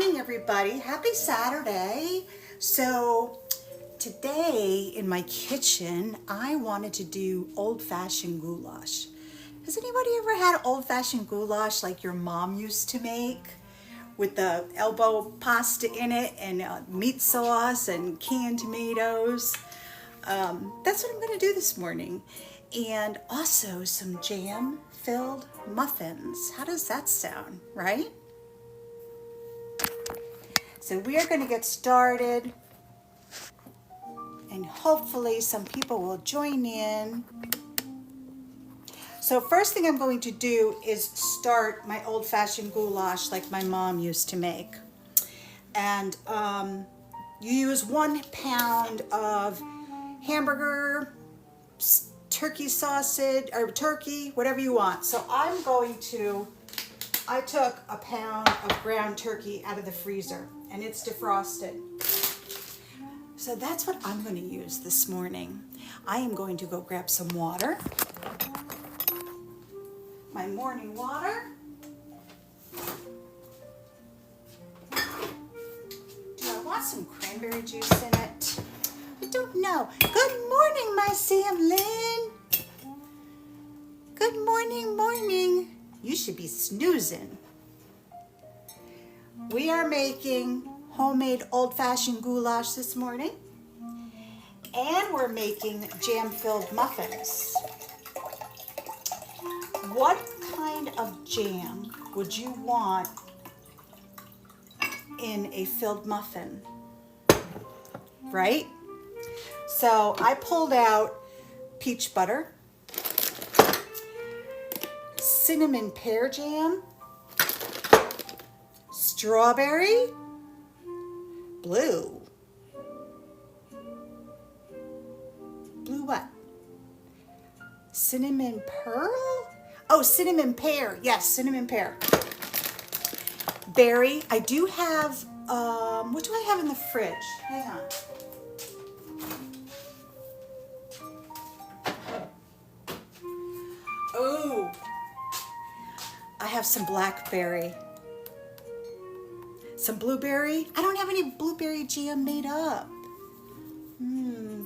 morning, everybody. Happy Saturday. So today in my kitchen, I wanted to do old-fashioned goulash. Has anybody ever had old-fashioned goulash like your mom used to make with the elbow pasta in it and meat sauce and canned tomatoes? That's what I'm going to do this morning. And also some jam-filled muffins. How does that sound, right? So we are going to get started, and hopefully some people will join in. So first thing I'm going to do is start my old-fashioned goulash like my mom used to make. And you use 1 pound of hamburger, turkey sausage, or turkey, whatever you want. So I took 1 pound of ground turkey out of the freezer, and it's defrosted. So that's what I'm going to use this morning. I am going to go grab some water. My morning water. Do I want some cranberry juice in it? I don't know. Good morning, my Sam Lynn. Good morning, morning. You should be snoozing. We are making homemade old-fashioned goulash this morning, and we're making jam-filled muffins. What kind of jam would you want in a filled muffin, right? So I pulled out peach butter, cinnamon pear jam, strawberry, blue what? Cinnamon pearl? Oh, cinnamon pear. Yes, cinnamon pear. Berry. I do have, what do I have in the fridge? Hang on. Oh, I have some blackberry. Some blueberry. I don't have any blueberry jam made up.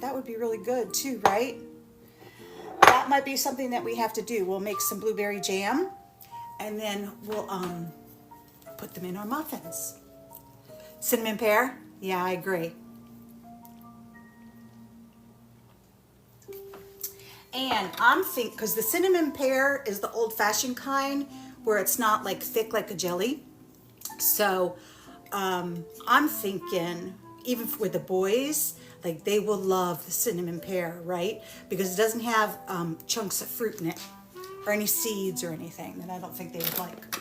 That would be really good too, right? That might be something that we have to do. We'll make some blueberry jam, and then we'll put them in our muffins. Cinnamon pear? Yeah, I agree. And I'm thinking, because the cinnamon pear is the old-fashioned kind where it's not like thick like a jelly. So I'm thinking, even with the boys, like they will love the cinnamon pear, right? Because it doesn't have chunks of fruit in it or any seeds or anything that I don't think they would like.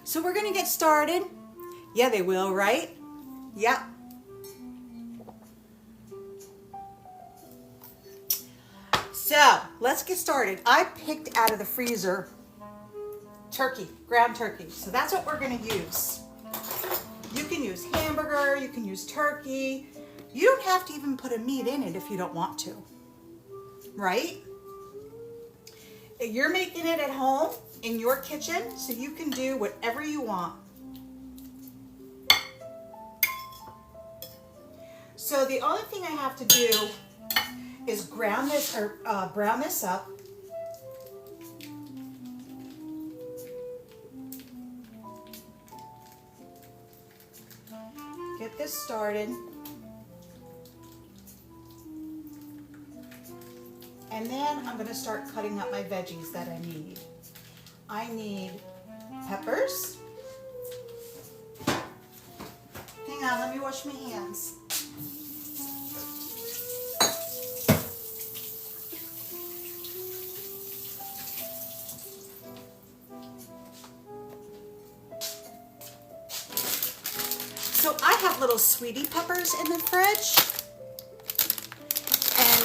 So we're gonna get started. Yeah, they will, right? Yeah. So let's get started. I picked out of the freezer turkey, ground turkey. So that's what we're gonna use. You can use hamburger, you can use turkey. You don't have to even put a meat in it if you don't want to, right? You're making it at home in your kitchen, so you can do whatever you want. So the only thing I have to do is ground this or brown this up. Get this started. And then I'm going to start cutting up my veggies that I need. I need peppers. Hang on, let me wash my hands. So I have little sweetie peppers in the fridge, and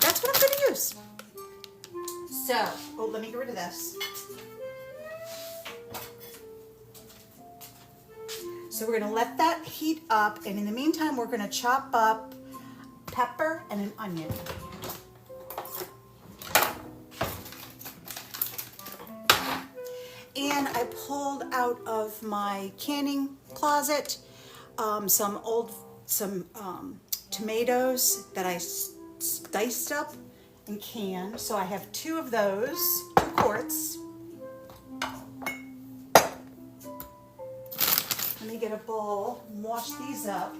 that's what I'm going to use. So, oh, let me get rid of this. So we're going to let that heat up, and in the meantime, we're going to chop up pepper and an onion. And I pulled out of my canning closet some tomatoes that I diced up and canned. So I have 2 of those, 2 quarts. Let me get a bowl and wash these up.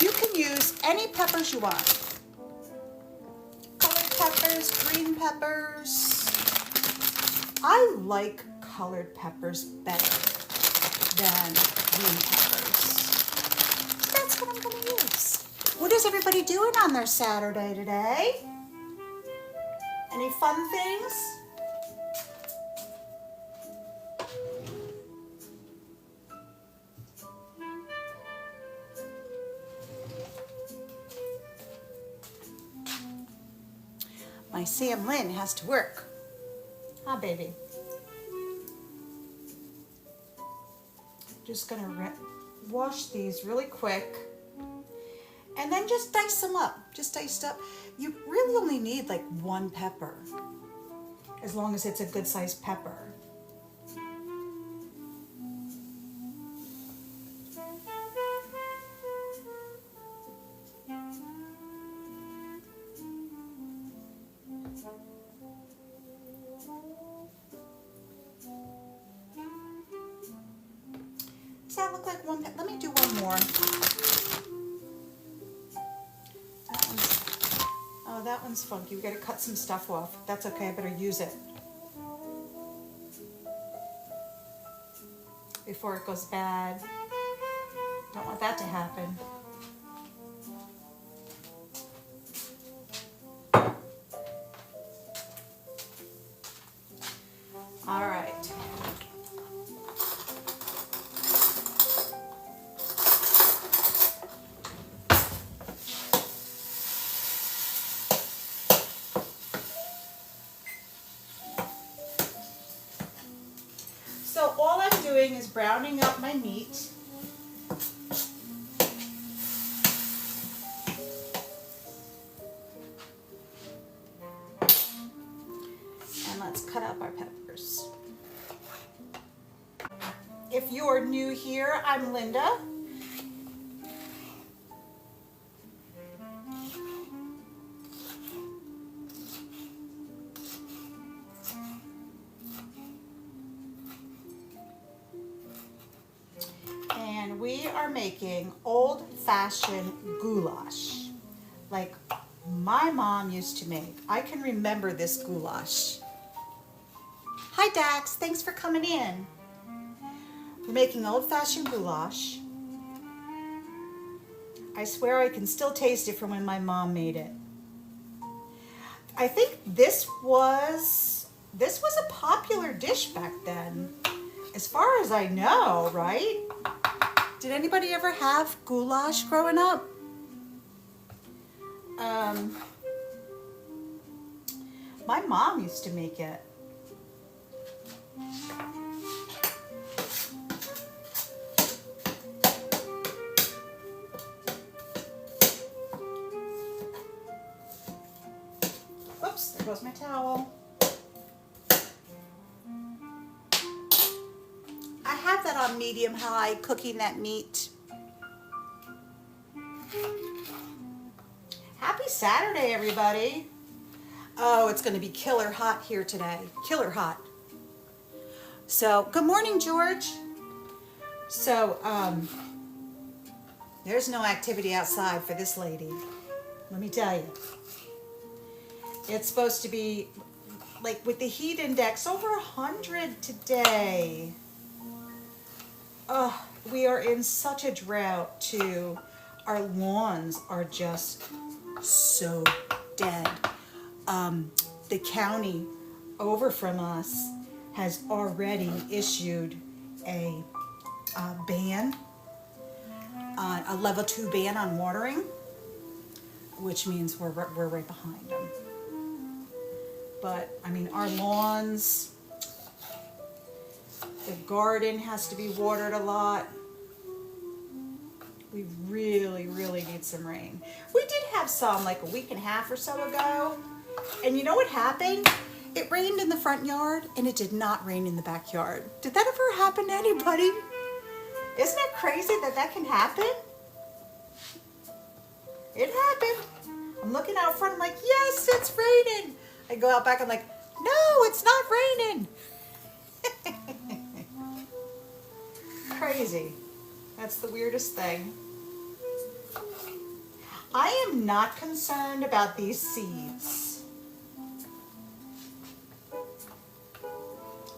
You can use any peppers you want. Colored peppers, green peppers. I like colored peppers better than green peppers. So that's what I'm going to use. What is everybody doing on their Saturday today? Any fun things? My Sam Lynn has to work. Huh, baby? Just gonna wash these really quick. And then just dice them up. Just diced up. You really only need like 1 pepper, as long as it's a good sized pepper. Does that look like 1 pepper? Let me do 1 more. That one's funky. We gotta cut some stuff off. That's okay, I better use it before it goes bad. Don't want that to happen. All right. So all I'm doing is browning up my meat. And let's cut up our peppers. If you're new here, I'm Linda. And we are making old-fashioned goulash, like my mom used to make. I can remember this goulash. Hi Dax, thanks for coming in. We're making old-fashioned goulash. I swear I can still taste it from when my mom made it. I think this was a popular dish back then, as far as I know, right? Did anybody ever have goulash growing up? My mom used to make it. Oops, there goes my towel. I have that on medium high, cooking that meat. Happy Saturday, everybody. Oh, it's going to be killer hot here today. Killer hot. So, good morning, George. So, there's no activity outside for this lady. Let me tell you. It's supposed to be, like, with the heat index, over 100 today. Oh, we are in such a drought, too. Our lawns are just so dead. The county over from us has already issued a ban, a level 2 ban on watering, which means we're right behind them. But I mean, our lawns, the garden has to be watered a lot. We really, really need some rain. We did have some like a week and a half or so ago. And you know what happened? It rained in the front yard and it did not rain in the backyard. Did that ever happen to anybody? Isn't it crazy that that can happen? It happened. I'm looking out front, I'm like, yes, it's raining. I go out back, I'm like, no, it's not raining. Crazy. That's the weirdest thing. I am not concerned about these seeds.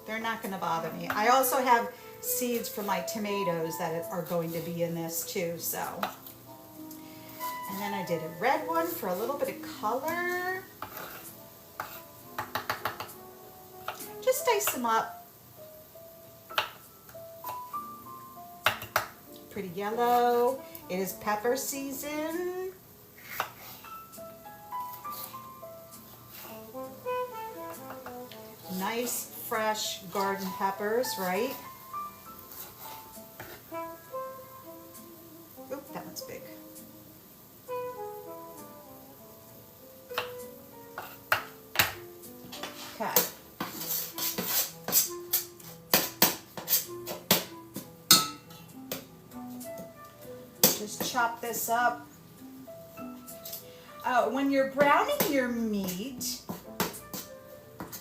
They're not going to bother me. I also have seeds for my tomatoes that are going to be in this too, so. And then I did a red one for a little bit of color. Just dice them up. Pretty yellow. It is pepper season. Nice, fresh garden peppers, right? Oop, that one's big. Okay. Just chop this up. When you're browning your meat,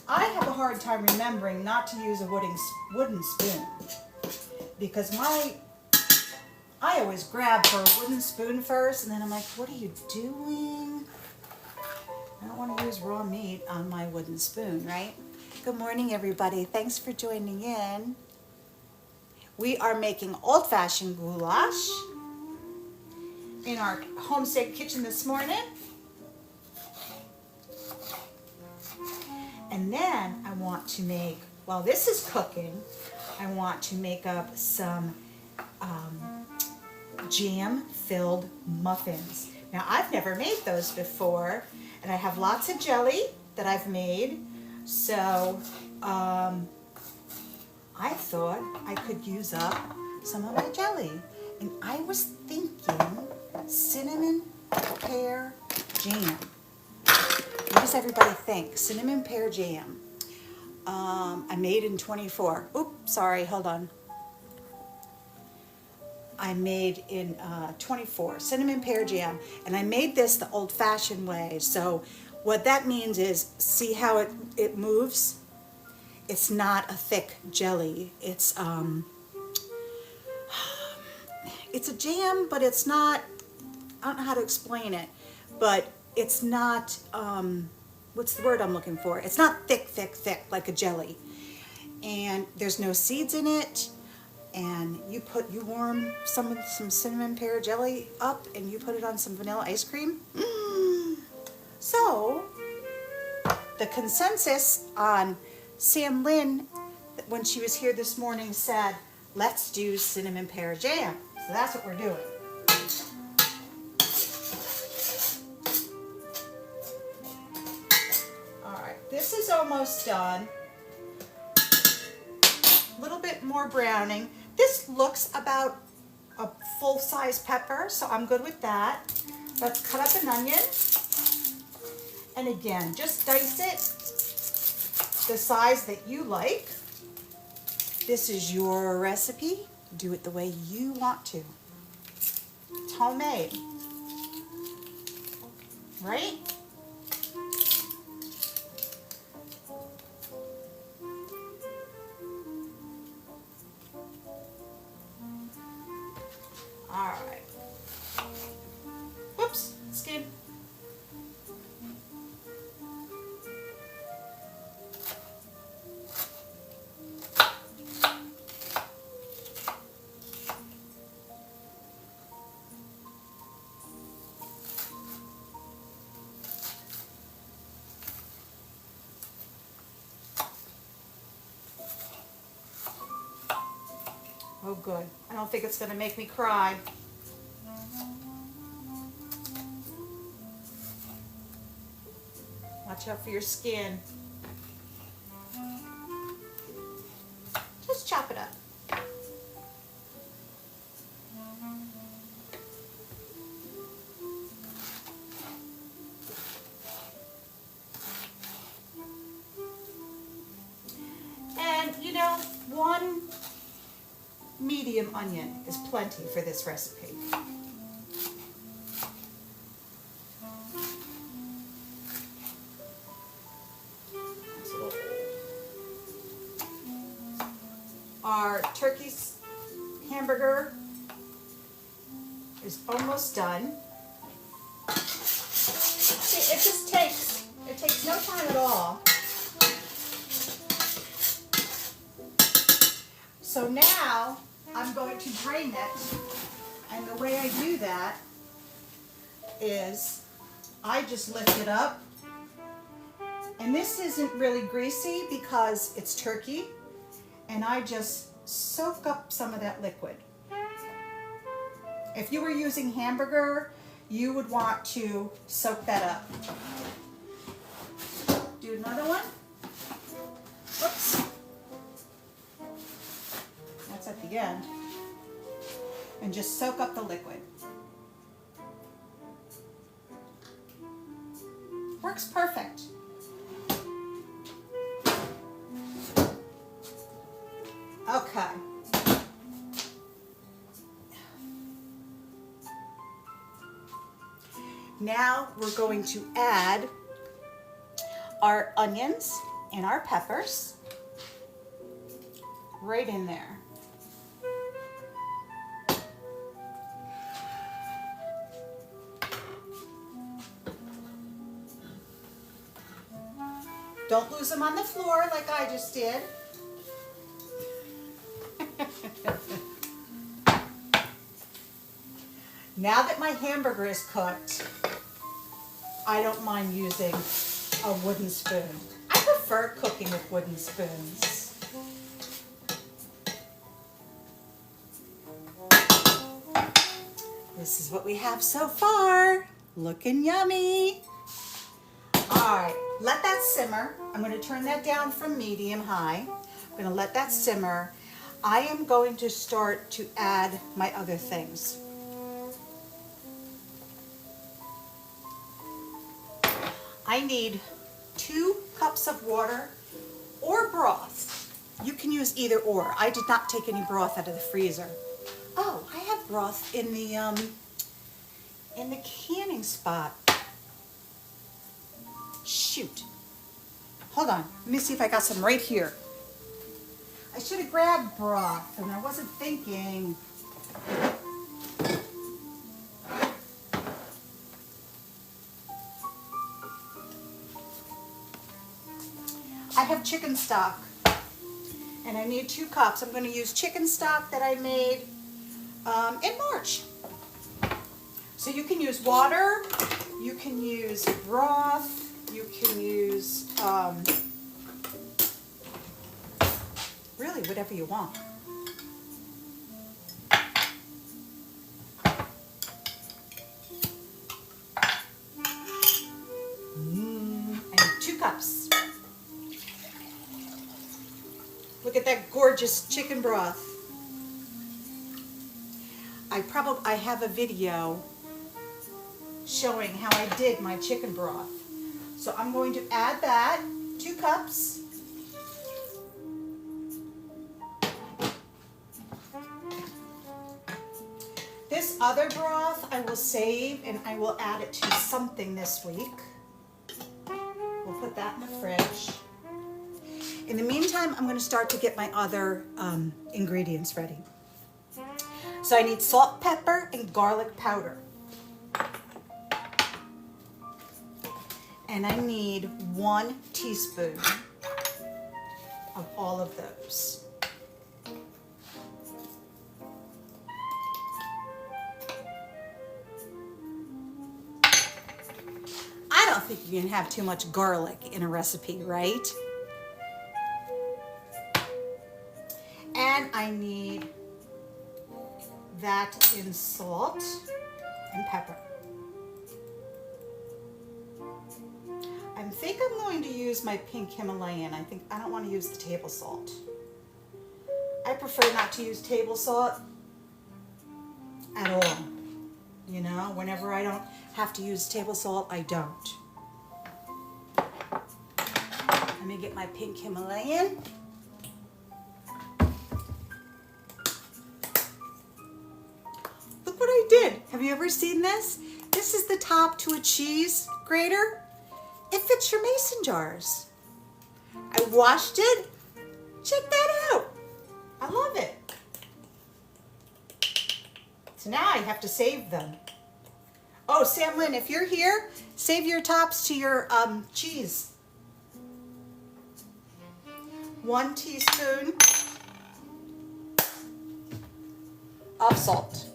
I have a hard time remembering not to use a wooden spoon because I always grab for a wooden spoon first and then I'm like, what are you doing? I don't want to use raw meat on my wooden spoon, right? Good morning, everybody. Thanks for joining in. We are making old-fashioned goulash in our homestead kitchen this morning. And then I want to make, while this is cooking, I want to make up some jam-filled muffins. Now, I've never made those before, and I have lots of jelly that I've made, so I thought I could use up some of my jelly. And I was thinking cinnamon pear jam. What does everybody think? Cinnamon pear jam. I made in 24. Oops, sorry, hold on. I made in 24, cinnamon pear jam. And I made this the old-fashioned way. So what that means is, see how it moves? It's not a thick jelly. It's a jam, but it's not, I don't know how to explain it, but it's not, what's the word I'm looking for? It's not thick, thick, thick like a jelly. And there's no seeds in it. And you warm some cinnamon pear jelly up and you put it on some vanilla ice cream. So, the consensus on Sam Lynn, when she was here this morning, said, let's do cinnamon pear jam. So that's what we're doing. This is almost done. A little bit more browning. This looks about a full-size pepper, so I'm good with that. Let's cut up an onion. And again, just dice it the size that you like. This is your recipe. Do it the way you want to. It's homemade, right? All right. Whoops, skin. Oh, good. I don't think it's going to make me cry. Watch out for your skin. Just chop it up. And you know, one medium onion is plenty for this recipe. Our turkey's hamburger is almost done. See, it takes no time at all. So now I'm going to drain it, and the way I do that is I just lift it up, and this isn't really greasy because it's turkey, and I just soak up some of that liquid. If you were using hamburger, you would want to soak that up. Do another one. Whoops. That's at the end. And just soak up the liquid. Works perfect. Okay. Now we're going to add our onions and our peppers right in there. Don't lose them on the floor like I just did. Now that my hamburger is cooked, I don't mind using a wooden spoon. I prefer cooking with wooden spoons. This is what we have so far. Looking yummy. All right, let that simmer. I'm going to turn that down from medium high. I'm going to let that simmer. I am going to start to add my other things. I need 2 cups of water or broth. You can use either or. I did not take any broth out of the freezer. Oh, I have broth in the canning spot. Shoot. Hold on. Let me see if I got some right here. I should have grabbed broth, and I wasn't thinking. I have chicken stock, and I need 2 cups. I'm going to use chicken stock that I made in March. So you can use water, you can use broth, you can use really whatever you want. And 2 cups. Look at that gorgeous chicken broth. I have a video showing how I did my chicken broth. So I'm going to add that, 2 cups. This other broth I will save, and I will add it to something this week. We'll put that in the fridge. In the meantime, I'm going to start to get my other ingredients ready. So I need salt, pepper, and garlic powder. And I need 1 teaspoon of all of those. I don't think you can have too much garlic in a recipe, right? And I need that in salt and pepper. I think I'm going to use my pink Himalayan. I don't want to use the table salt. I prefer not to use table salt at all. You know, whenever I don't have to use table salt, I don't. Let me get my pink Himalayan. Look what I did. Have you ever seen this? This is the top to a cheese grater. It fits your mason jars. I washed it. Check that out. I love it. So now I have to save them. Oh, Sam Lynn, if you're here, save your tops to your cheese. 1 teaspoon of salt.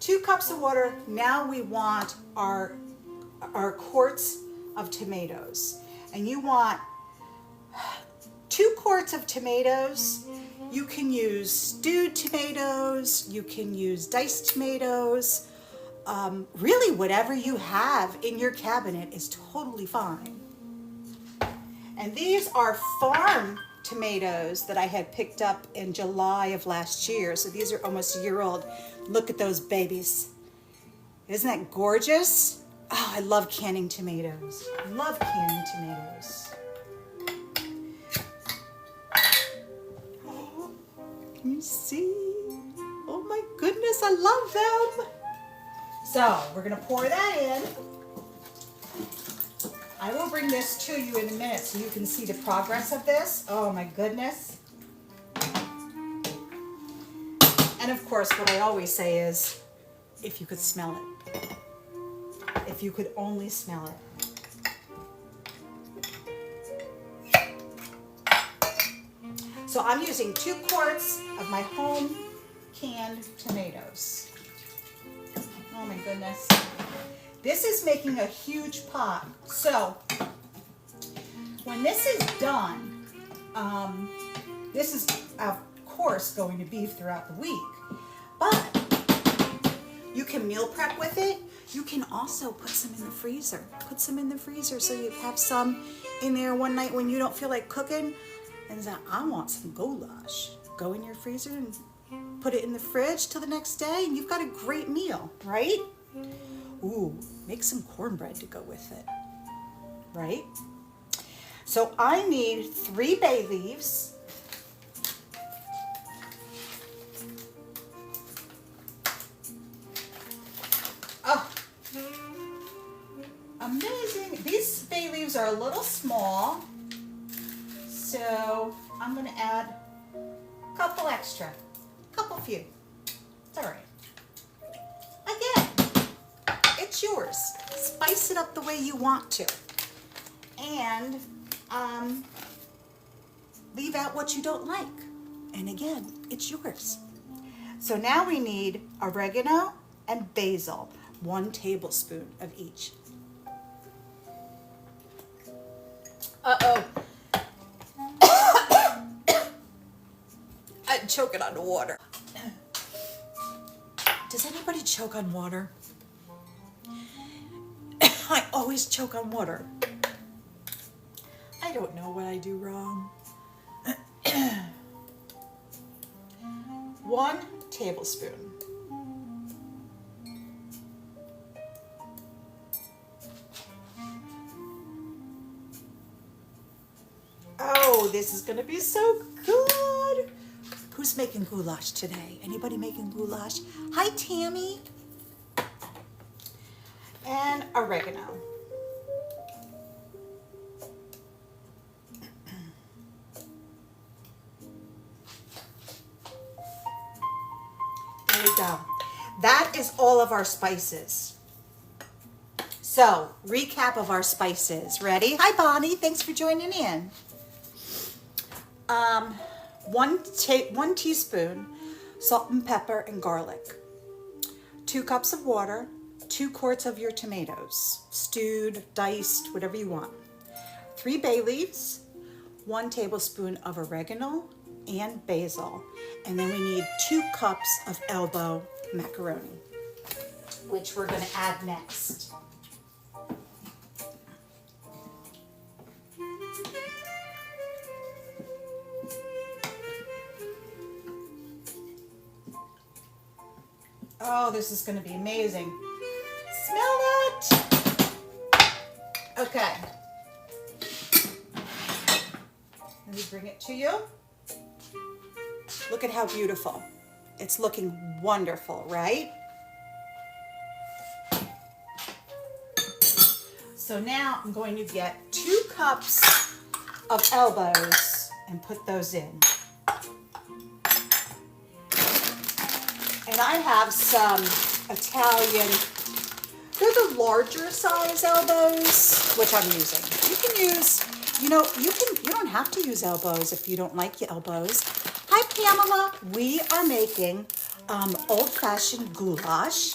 2 cups of water. Now we want our quarts of tomatoes. And you want 2 quarts of tomatoes. You can use stewed tomatoes. You can use diced tomatoes. Really, whatever you have in your cabinet is totally fine. And these are farm tomatoes that I had picked up in July of last year. So these are almost a year old. Look at those babies. Isn't that gorgeous? Oh, I love canning tomatoes. I love canning tomatoes. Oh, can you see? Oh my goodness, I love them. So we're gonna pour that in. I will bring this to you in a minute so you can see the progress of this. Oh my goodness. And of course, what I always say is, if you could smell it. If you could only smell it. So I'm using 2 quarts of my home canned tomatoes. Oh my goodness. This is making a huge pot. So when this is done, this is of course going to be throughout the week, but you can meal prep with it. You can also put some in the freezer. Put some in the freezer so you have some in there one night when you don't feel like cooking and say, I want some goulash. Go in your freezer and put it in the fridge till the next day and you've got a great meal, right? Ooh, make some cornbread to go with it, right? So I need 3 bay leaves. Oh, amazing. These bay leaves are a little small, so I'm gonna add a couple extra, few. It's all right. Again, it's yours. Spice it up the way you want to. And leave out what you don't like. And again, it's yours. So now we need oregano and basil, 1 tablespoon of each. Uh-oh. I'm choking on water. Does anybody choke on water? I always choke on water. I don't know what I do wrong. 1 tablespoon. Oh, this is gonna be so good. Who's making goulash today? Anybody making goulash? Hi, Tammy. And oregano. There we go. That is all of our spices. So, recap of our spices. Ready? Hi, Bonnie. Thanks for joining in. 1 teaspoon salt and pepper and garlic. 2 cups of water. 2 quarts of your tomatoes, stewed, diced, whatever you want. 3 bay leaves. 1 tablespoon of oregano and basil. And then we need 2 cups of elbow macaroni, which we're going to add next. Oh, this is going to be amazing. Smell it. Okay. Let me bring it to you. Look at how beautiful. It's looking wonderful, right? So now I'm going to get 2 cups of elbows and put those in. And I have some Italian, they're the larger size elbows, which I'm using. You can use, you don't have to use elbows if you don't like your elbows. Hi Pamela, we are making old-fashioned goulash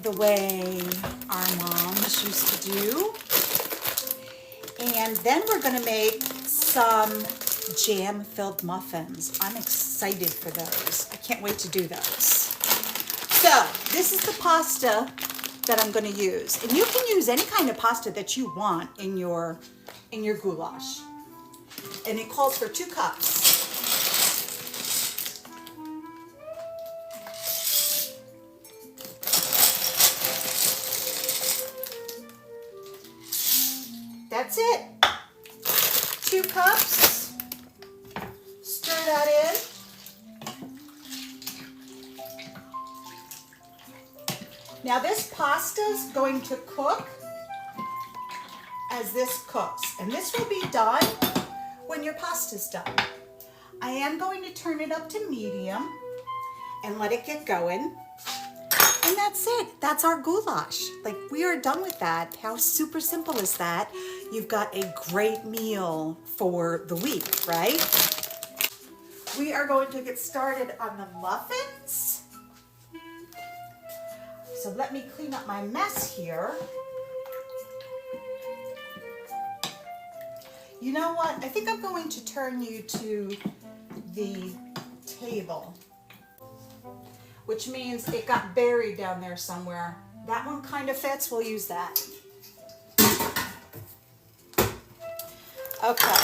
the way our moms used to do. And then we're gonna make some jam-filled muffins. I'm excited for those. I can't wait to do those. So this is the pasta that I'm gonna use. And you can use any kind of pasta that you want in your goulash. And it calls for 2 cups. That's it. 2 cups. Stir that in. Now this pasta's going to cook as this cooks. And this will be done when your pasta's done. I am going to turn it up to medium and let it get going. And that's it. That's our goulash. Like, we are done with that. How super simple is that? You've got a great meal for the week, right? We are going to get started on the muffins. So let me clean up my mess here. You know what? I think I'm going to turn you to the table, which means it got buried down there somewhere. That one kind of fits. We'll use that. Okay.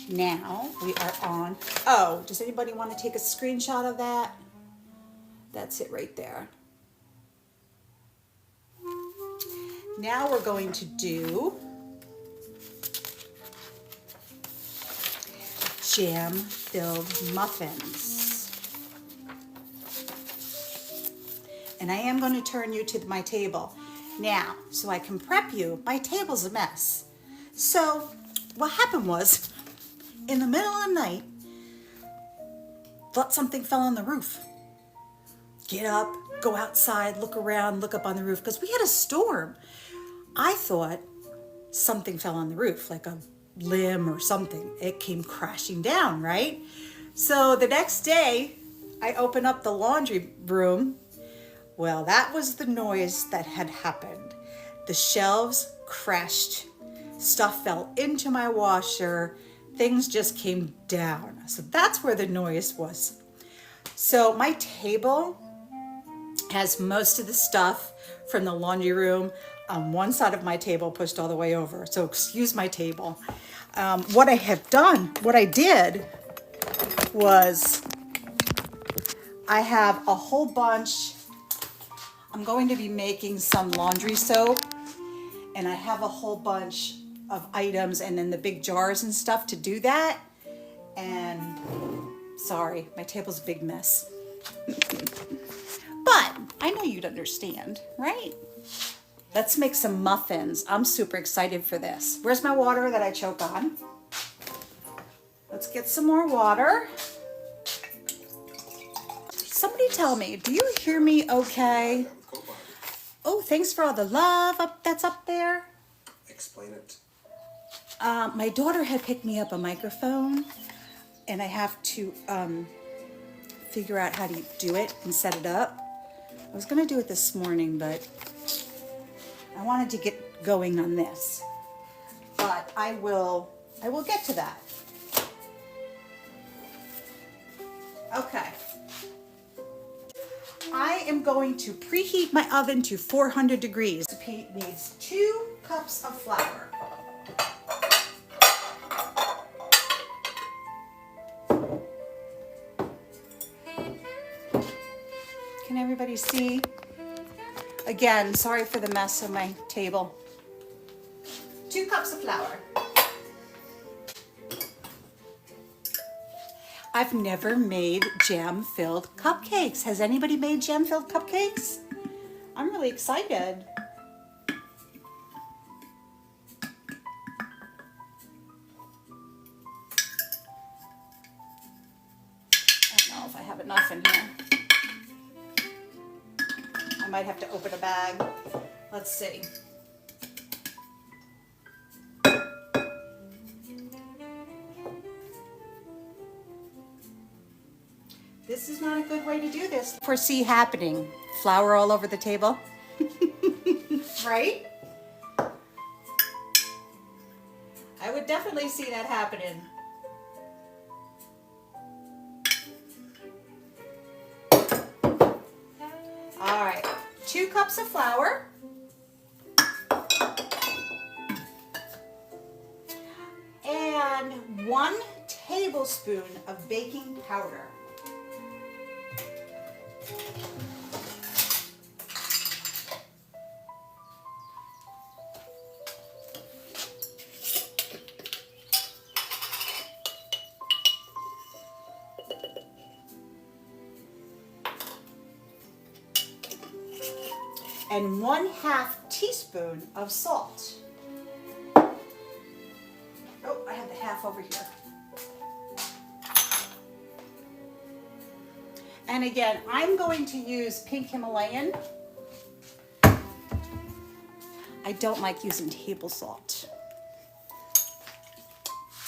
Now we are on. Oh, does anybody want to take a screenshot of that? That's it right there. Now we're going to do jam-filled muffins. And I am going to turn you to my table. Now, so I can prep you, my table's a mess. So what happened was, in the middle of the night, thought something fell on the roof. Get up, go outside, look around, look up on the roof, because we had a storm. I thought something fell on the roof, like a limb or something. It came crashing down, right? So the next day, I open up the laundry room. Well, that was the noise that had happened. The shelves crashed. Stuff fell into my washer. Things just came down. So that's where the noise was. So my table has most of the stuff from the laundry room on one side of my table pushed all the way over. So excuse my table. What I did was I have a whole bunch. I'm going to be making some laundry soap, and I have a whole bunch of items and then the big jars and stuff to do that. And sorry, my table's a big mess. But I know you'd understand, right? Let's make some muffins. I'm super excited for this. Where's my water that I choke on? Let's get some more water. Somebody tell me, do you hear me okay? Oh, thanks for all the love that's up there. Explain it. My daughter had picked me up a microphone, and I have to figure out how to do it and set it up. I was gonna do it this morning, but I wanted to get going on this. But I will get to that. Okay. I am going to preheat my oven to 400 degrees. The recipe needs 2 cups of flour. Can everybody see? Again, sorry for the mess on my table. 2 cups of flour. I've never made jam-filled cupcakes. Has anybody made jam-filled cupcakes? I'm really excited. I don't know if I have enough in here. I might have to open a bag. Let's see. This is not a good way to do this. Foresee happening. Flour all over the table. Right? I would definitely see that happening. All right, 2 cups of flour. And 1 tablespoon of baking powder. And 1/2 teaspoon of salt. Oh, I have the half over here. And again, I'm going to use pink Himalayan. I don't like using table salt.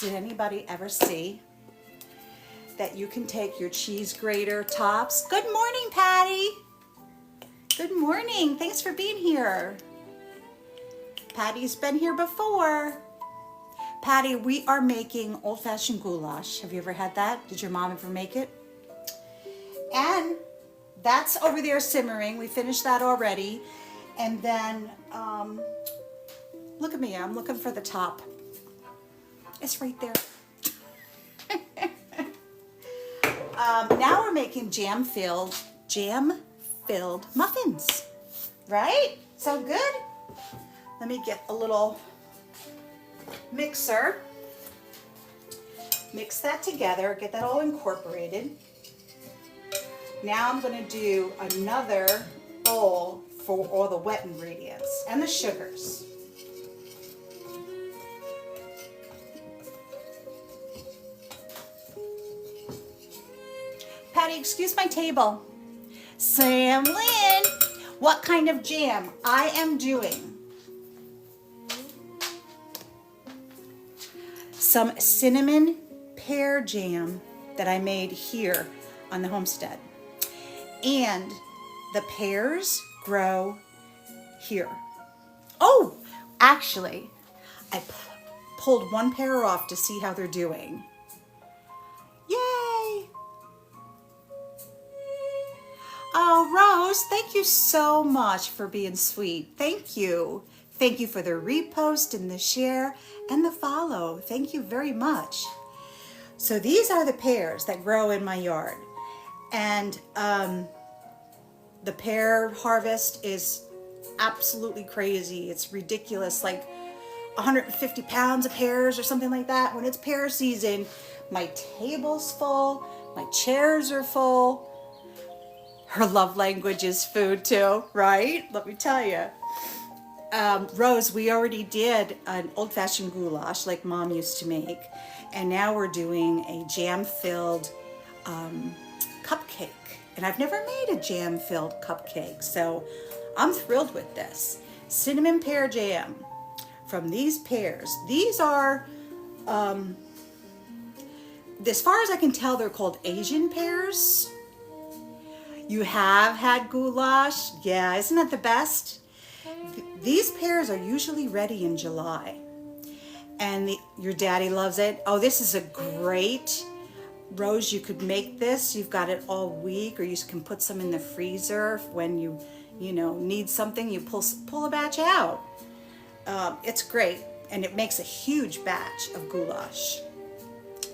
Did anybody ever see that you can take your cheese grater tops? Good morning, Patty. Good morning. Thanks for being here. Patty's been here before. Patty, we are making old-fashioned goulash. Have you ever had that? Did your mom ever make it? And that's over there simmering. We finished that already. And then, look at me. I'm looking for the top. It's right there. Now we're making jam-filled muffins, right? Sound good? Let me get a little mixer. Mix that together, get that all incorporated. Now I'm going to do another bowl for all the wet ingredients and the sugars. Patty, excuse my table. Sam Lynn, what kind of jam? I am doing some cinnamon pear jam that I made here on the homestead. And the pears grow here. Oh, actually, I pulled 1 pear off to see how they're doing. Yay! Oh, Rose, thank you so much for being sweet. Thank you. Thank you for the repost and the share and the follow. Thank you very much. So these are the pears that grow in my yard. And the pear harvest is absolutely crazy. It's ridiculous, like 150 pounds of pears or something like that. When it's pear season, my table's full, my chairs are full. Her love language is food too, right? Let me tell you. Rose, we already did an old-fashioned goulash like Mom used to make. And now we're doing a jam-filled cupcake. And I've never made a jam-filled cupcake, so I'm thrilled with this. Cinnamon pear jam from these pears. These are, as far as I can tell, they're called Asian pears. You have had goulash? Yeah, isn't that the best? These pears are usually ready in July. And your daddy loves it. Oh, this is a great, Rose, you could make this. You've got it all week, or you can put some in the freezer when you need something. You pull a batch out. It's great, and it makes a huge batch of goulash.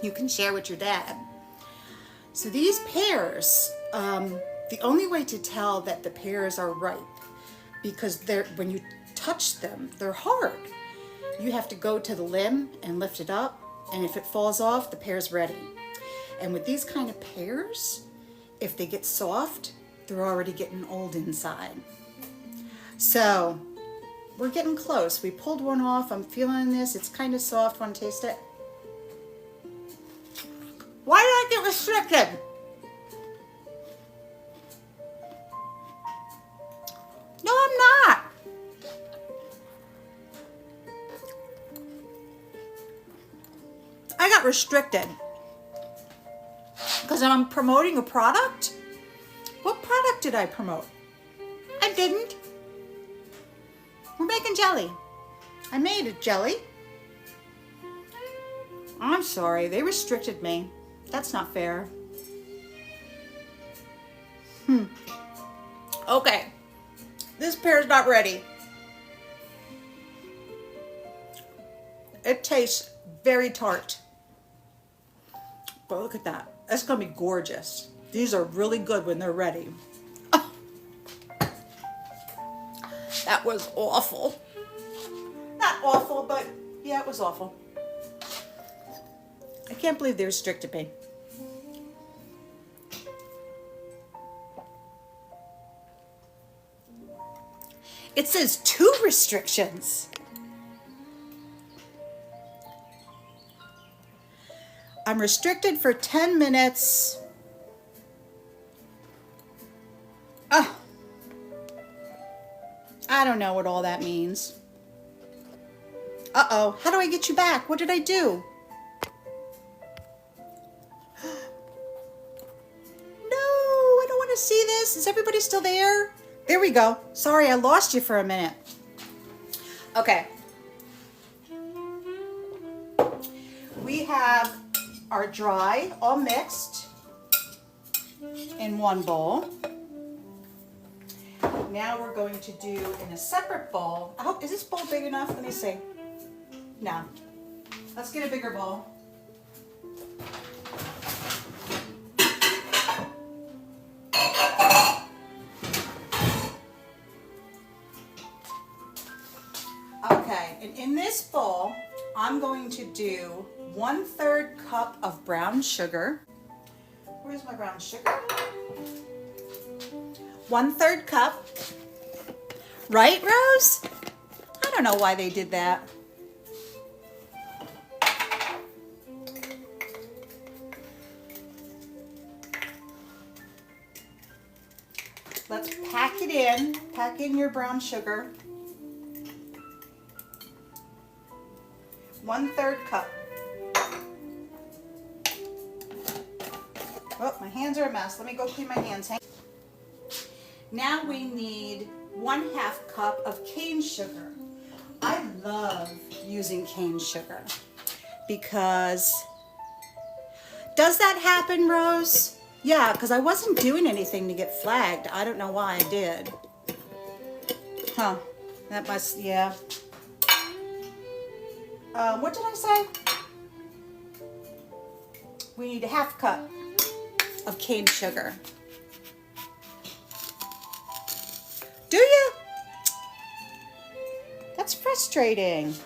You can share with your dad. So these pears, the only way to tell that the pears are ripe, because when you touch them, they're hard. You have to go to the limb and lift it up, and if it falls off, the pear's ready. And with these kind of pears, if they get soft, they're already getting old inside. So we're getting close. We pulled one off. I'm feeling this. It's kind of soft. Want to taste it? Why did I get restricted? No, I'm not. I got restricted because I'm promoting a product. What product did I promote? I didn't. We're making jelly. I made a jelly. I'm sorry, they restricted me. That's not fair. Okay, this pear's not ready. It tastes very tart. But look at that. That's gonna be gorgeous. These are really good when they're ready. Oh, that was awful. Not awful, but yeah, it was awful. I can't believe they restricted me. It says 2 restrictions. I'm restricted for 10 minutes. Oh, I don't know what all that means. Uh-oh, how do I get you back? What did I do? No, I don't want to see this. Is everybody still there? There we go. Sorry, I lost you for a minute. Okay. We have our dry all mixed in one bowl. Now we're going to do in a separate bowl. I hope, is this bowl big enough? Let me see. No. Let's get a bigger bowl. Okay, and in this bowl, I'm going to do 1/3 cup of brown sugar. Where's my brown sugar? 1/3 cup. Right, Rose? I don't know why they did that. Let's pack it in. Pack in your brown sugar. 1/3 cup. Oh, my hands are a mess. Let me go clean my hands. Now we need 1/2 cup of cane sugar. I love using cane sugar because, does that happen, Rose? Yeah, because I wasn't doing anything to get flagged. I don't know why I did. Huh, that must, yeah. What did I say? We need 1/2 cup of cane sugar. Do you? That's frustrating.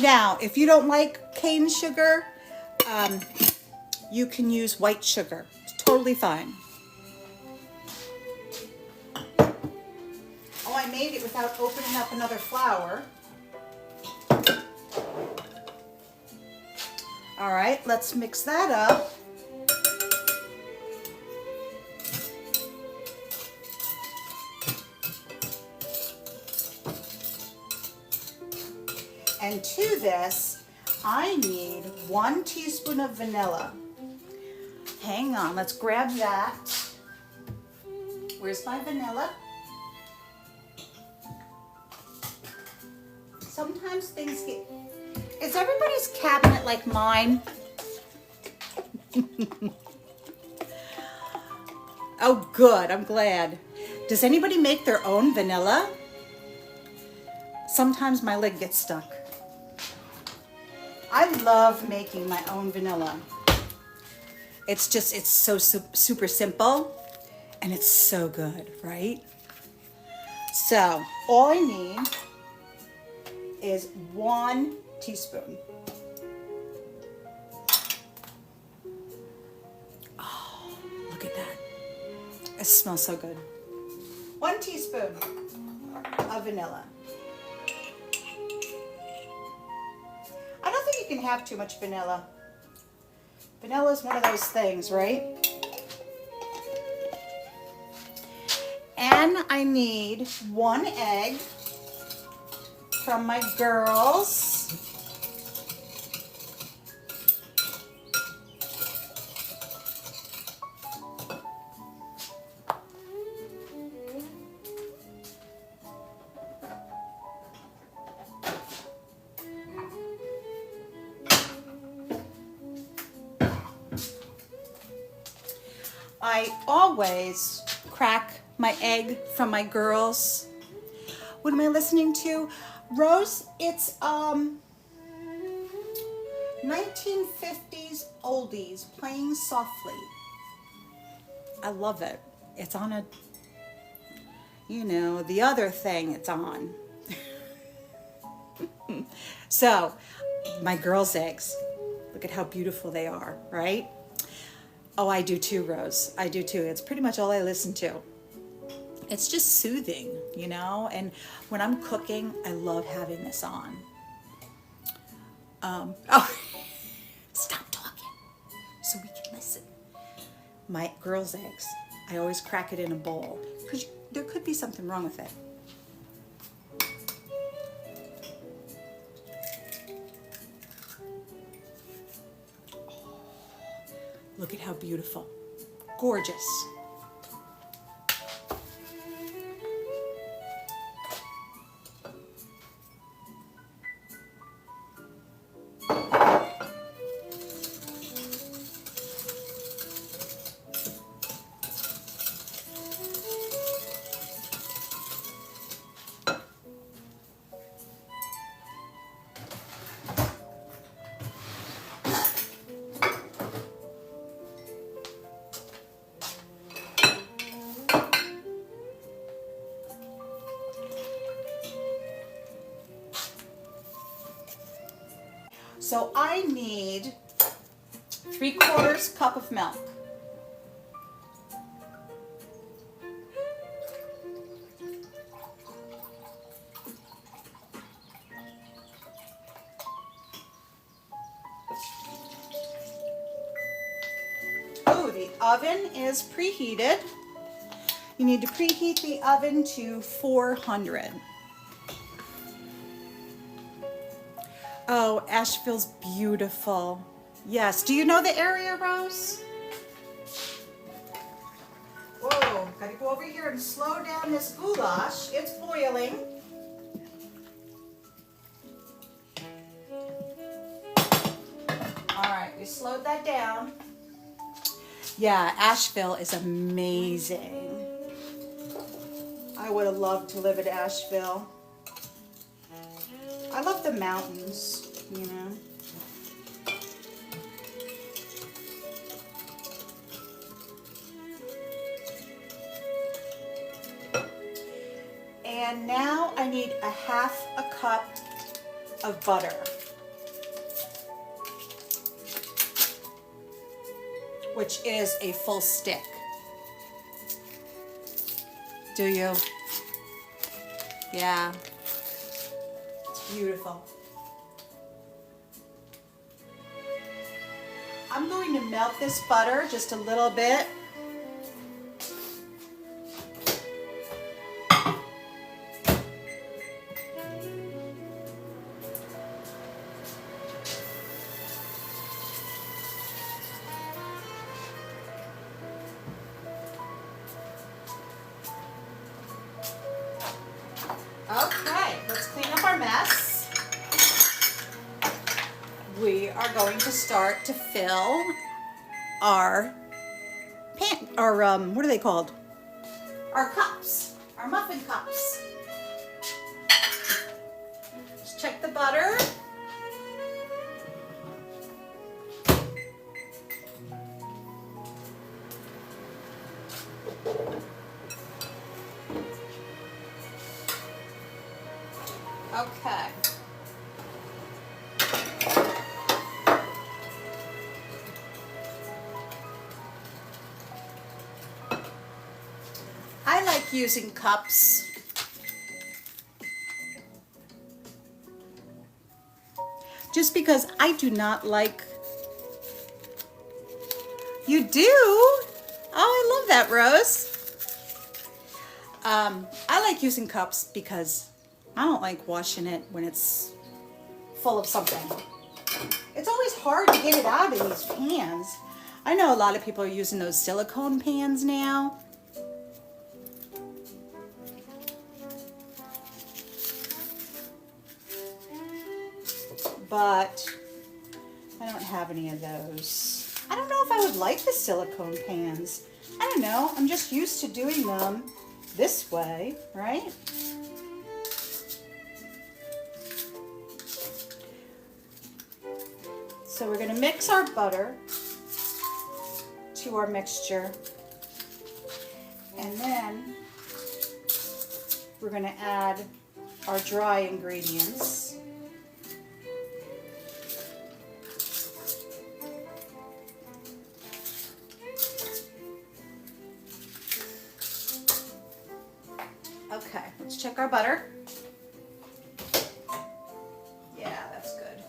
Now, if you don't like cane sugar, you can use white sugar. It's totally fine. Oh, I made it without opening up another flour. All right, let's mix that up. And to this, I need 1 teaspoon of vanilla. Hang on, let's grab that. Where's my vanilla? Sometimes things get... Is everybody's cabinet like mine? Oh, good, I'm glad. Does anybody make their own vanilla? Sometimes my lid gets stuck. I love making my own vanilla. it's so super simple and it's so good, right? So all I need is 1 teaspoon. Oh, look at that. It smells so good. 1 teaspoon of vanilla. I don't think you can have too much vanilla. Vanilla is one of those things, right? And I need 1 egg from my girls. I always crack my egg from my girls. What am I listening to? Rose, it's 1950s oldies playing softly. I love it. It's on a, you know, the other thing it's on. So, my girls' eggs. Look at how beautiful they are, right? Oh, I do too, Rose. I do too. It's pretty much all I listen to. It's just soothing, you know? And when I'm cooking, I love having this on. Oh, stop talking so we can listen. My girls' eggs, I always crack it in a bowl because there could be something wrong with it. Look at how beautiful. Gorgeous. So I need 3/4 cup of milk. Oh, the oven is preheated. You need to preheat the oven to 400. Oh, Asheville's beautiful. Yes. Do you know the area, Rose? Whoa, gotta go over here and slow down this goulash. It's boiling. All right, we slowed that down. Yeah, Asheville is amazing. I would have loved to live in Asheville. I love the mountains, you know. And now I need 1/2 cup of butter, which is a full stick. Do you? Yeah. Beautiful. I'm going to melt this butter just a little bit. Okay, let's clean up our mess. We are going to start to fill our what are they called? Our cups, our muffin cups. Let's check the butter. Okay. I like using cups. Just because I do not like... You do? Oh, I love that, Rose. I like using cups because I don't like washing it when it's full of something. It's always hard to get it out of these pans. I know a lot of people are using those silicone pans now. But I don't have any of those. I don't know if I would like the silicone pans. I don't know. I'm just used to doing them this way, right? So we're going to mix our butter to our mixture. And then we're going to add our dry ingredients. Okay, let's check our butter. Yeah, that's good.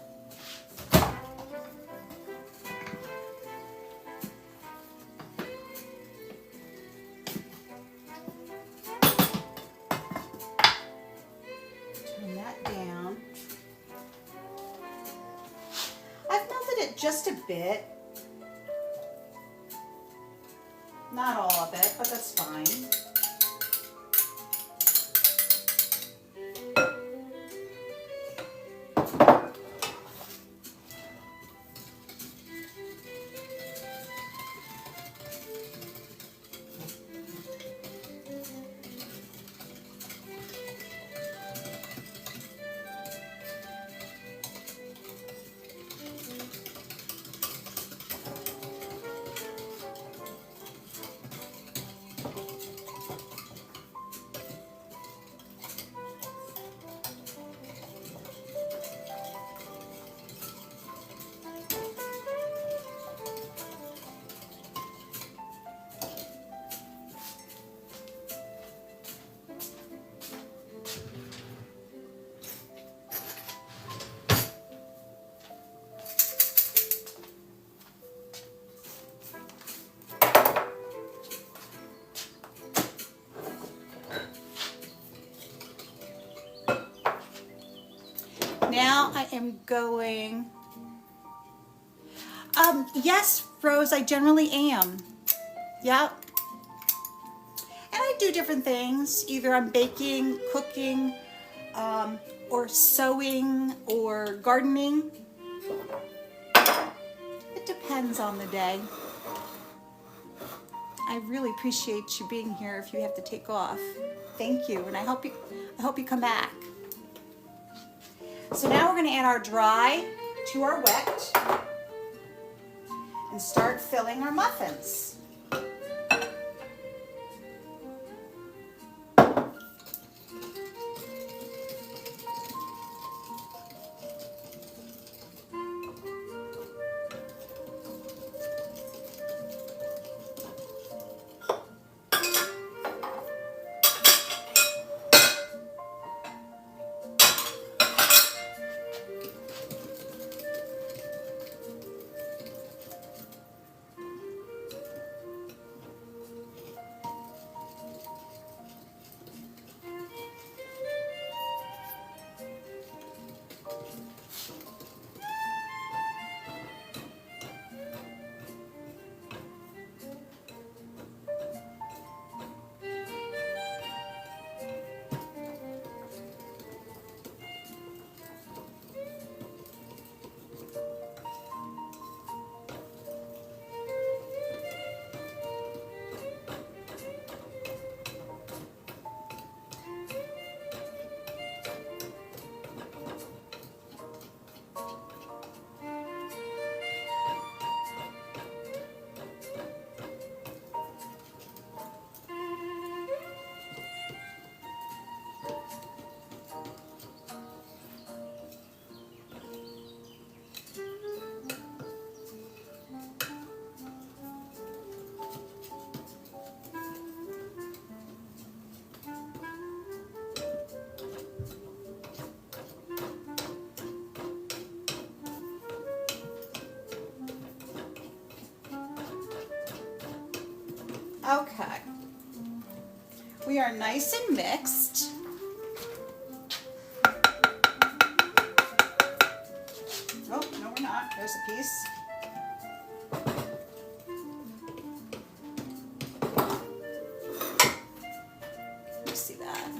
Turn that down. I've melted it just a bit. Not all of it, but that's fine. Now I am going, yes, Rose, I generally am. Yep. And I do different things. Either I'm baking, cooking, or sewing, or gardening. It depends on the day. I really appreciate you being here if you have to take off. Thank you, and I hope you come back. So now we're going to add our dry to our wet and start filling our muffins. Okay. We are nice and mixed. Oh, no we're not. There's a piece. Let me see that.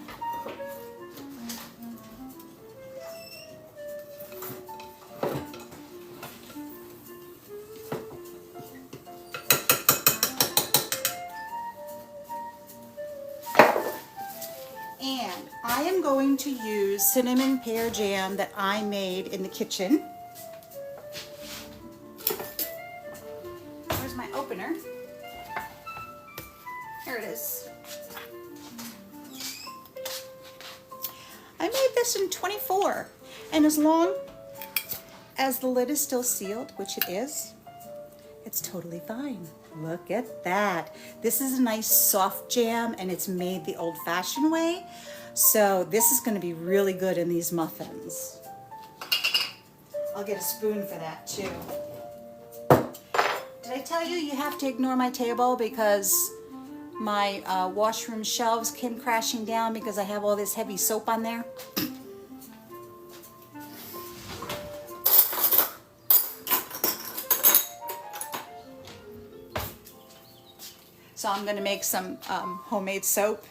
And I am going to use cinnamon pear jam that I made in the kitchen. Where's my opener? Here it is. I made this in 24, and as long as the lid is still sealed, which it is, it's totally fine. Look at that. This is a nice soft jam, and it's made the old-fashioned way. So this is going to be really good in these muffins. I'll get a spoon for that too. Did I tell you you have to ignore my table because my washroom shelves came crashing down because I have all this heavy soap on there? So I'm going to make some homemade soap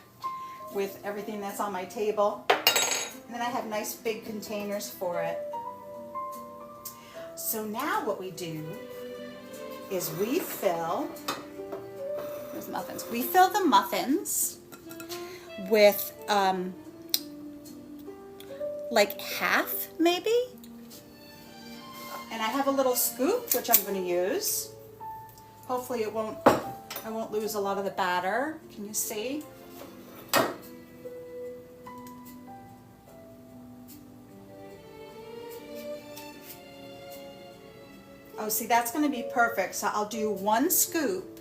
with everything that's on my table. And then I have nice big containers for it. So now what we do is we fill, there's muffins. We fill the muffins with like half maybe. And I have a little scoop which I'm going to use. Hopefully I won't lose a lot of the batter. Can you see? Oh, see, that's going to be perfect. So I'll do one scoop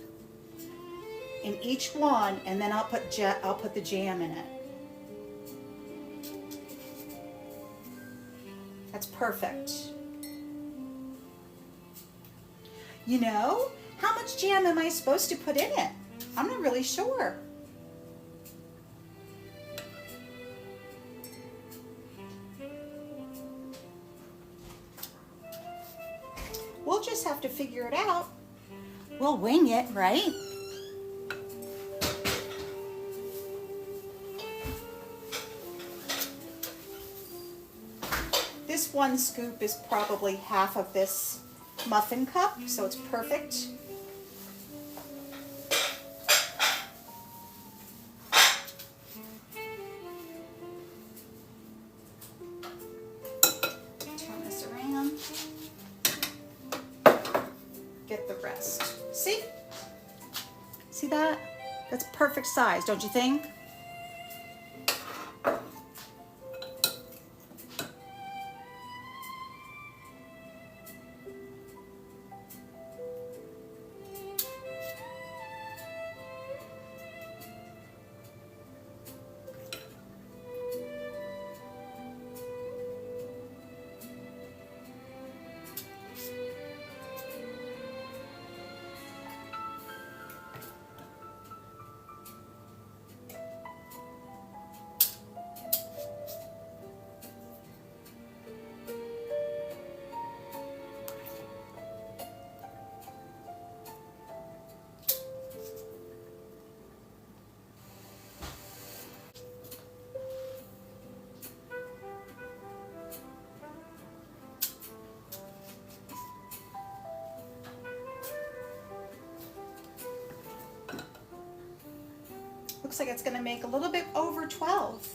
in each one, and then I'll put the jam in it. That's perfect. You know, how much jam am I supposed to put in it? I'm not really sure. We'll just have to figure it out. We'll wing it, right? This one scoop is probably half of this muffin cup, so it's perfect. Turn this around. Get the rest. See? See that? That's perfect size, don't you think? Looks like it's going to make a little bit over 12.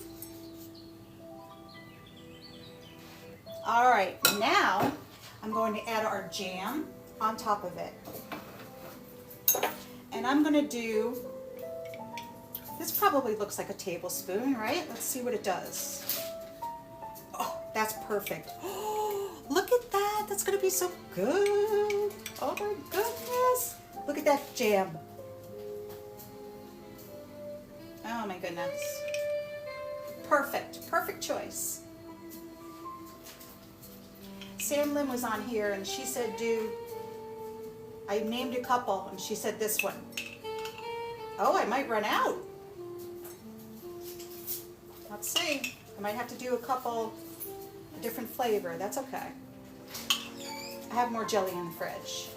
All right, now I'm going to add our jam on top of it. And I'm going to do, this probably looks like a tablespoon, right? Let's see what it does. Oh, that's perfect. Oh, look at that. That's going to be so good. Oh my goodness. Look at that jam. Oh my goodness. Perfect. Perfect choice. Sam Lynn was on here and she said I named a couple and she said this one. Oh, I might run out. Let's see. I might have to do a couple, a different flavor. That's okay. I have more jelly in the fridge.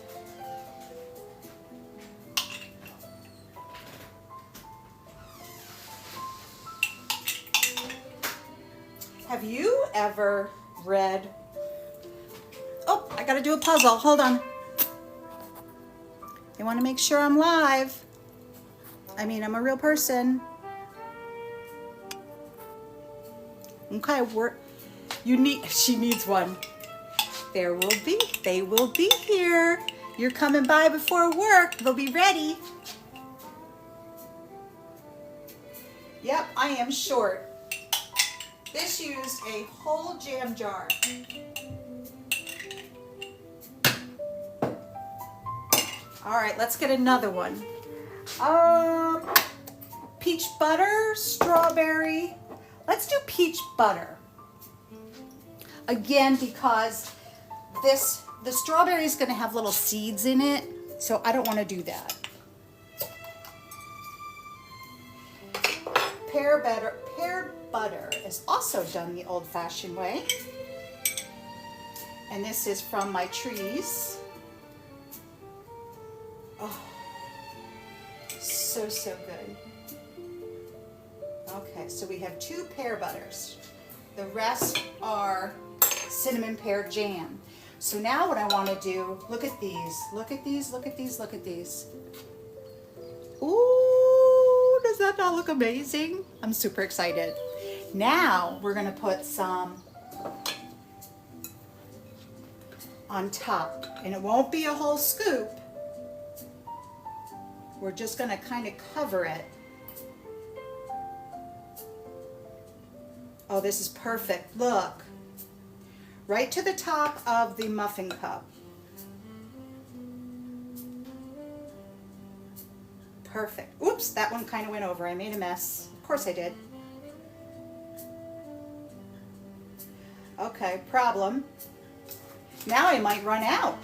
Have you ever read... Oh, I gotta do a puzzle. Hold on. I want to make sure I'm live. I mean, I'm a real person. Okay, she needs one. They will be here. You're coming by before work. They'll be ready. Yep, I am short. This used a whole jam jar. All right, let's get another one. Peach butter, strawberry. Let's do peach butter. Again, because the strawberry is going to have little seeds in it, so I don't want to do that. Pear butter is also done the old-fashioned way. And this is from my trees. Oh, so good. Okay, so we have 2 pear butters. The rest are cinnamon pear jam. So now what I want to do, look at these. Look at these, look at these, look at these. Ooh, does that not look amazing? I'm super excited. Now we're going to put some on top. And it won't be a whole scoop. We're just going to kind of cover it. Oh, this is perfect. Look. Right to the top of the muffin cup. Perfect. Oops, that one kind of went over. I made a mess. Of course I did. Okay, problem. Now I might run out.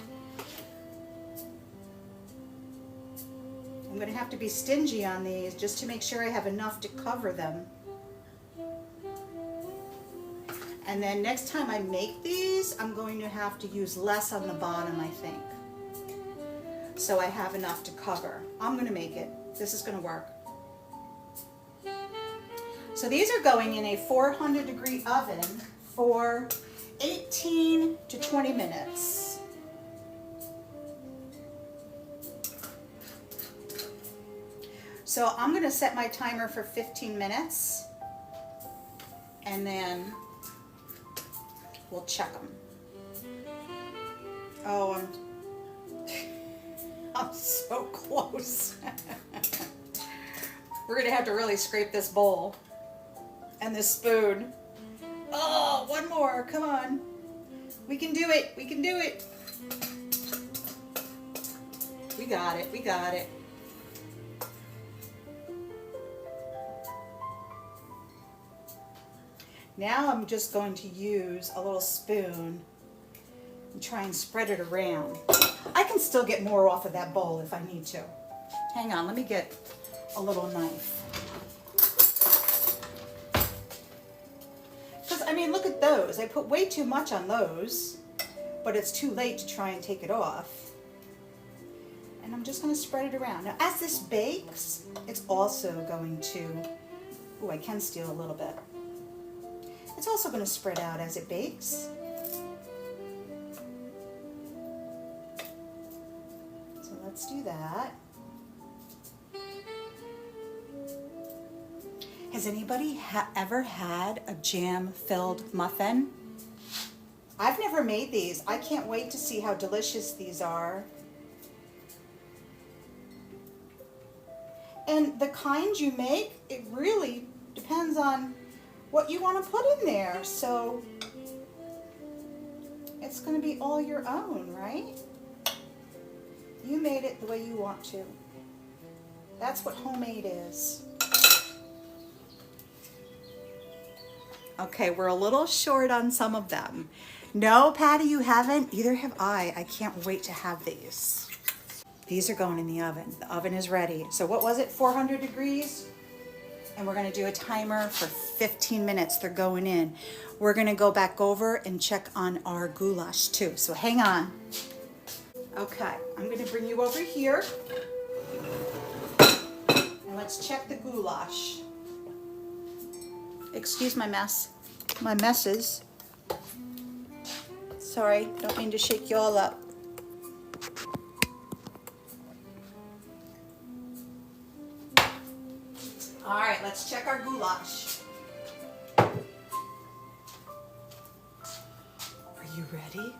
I'm going to have to be stingy on these just to make sure I have enough to cover them. And then next time I make these, I'm going to have to use less on the bottom, I think. So I have enough to cover. I'm going to make it. This is going to work. So these are going in a 400-degree oven for 18 to 20 minutes. So I'm going to set my timer for 15 minutes and then we'll check them. Oh, I'm so close. We're going to have to really scrape this bowl and this spoon. Oh, one more. Come on. We can do it. We can do it. We got it. We got it. Now I'm just going to use a little spoon and try and spread it around. I can still get more off of that bowl if I need to. Hang on, let me get a little knife. Because, I mean, look at those. I put way too much on those, but it's too late to try and take it off. And I'm just going to spread it around. Now, as this bakes, it's also going to... Ooh, I can steal a little bit. It's also going to spread out as it bakes. So let's do that. Has anybody ever had a jam-filled muffin? I've never made these. I can't wait to see how delicious these are. And the kind you make, it really depends on what you want to put in there. So it's going to be all your own, right? You made it the way you want to. That's what homemade is. Okay, we're a little short on some of them. No, Patty, you haven't. Either have I. I can't wait to have these. These are going in the oven. The oven is ready. So what was it, 400 degrees? And we're gonna do a timer for 15 minutes. They're going in. We're gonna go back over and check on our goulash too. So hang on. Okay, I'm gonna bring you over here. And let's check the goulash. Excuse my mess. My messes. Sorry, don't mean to shake you all up. All right, let's check our goulash. Are you ready?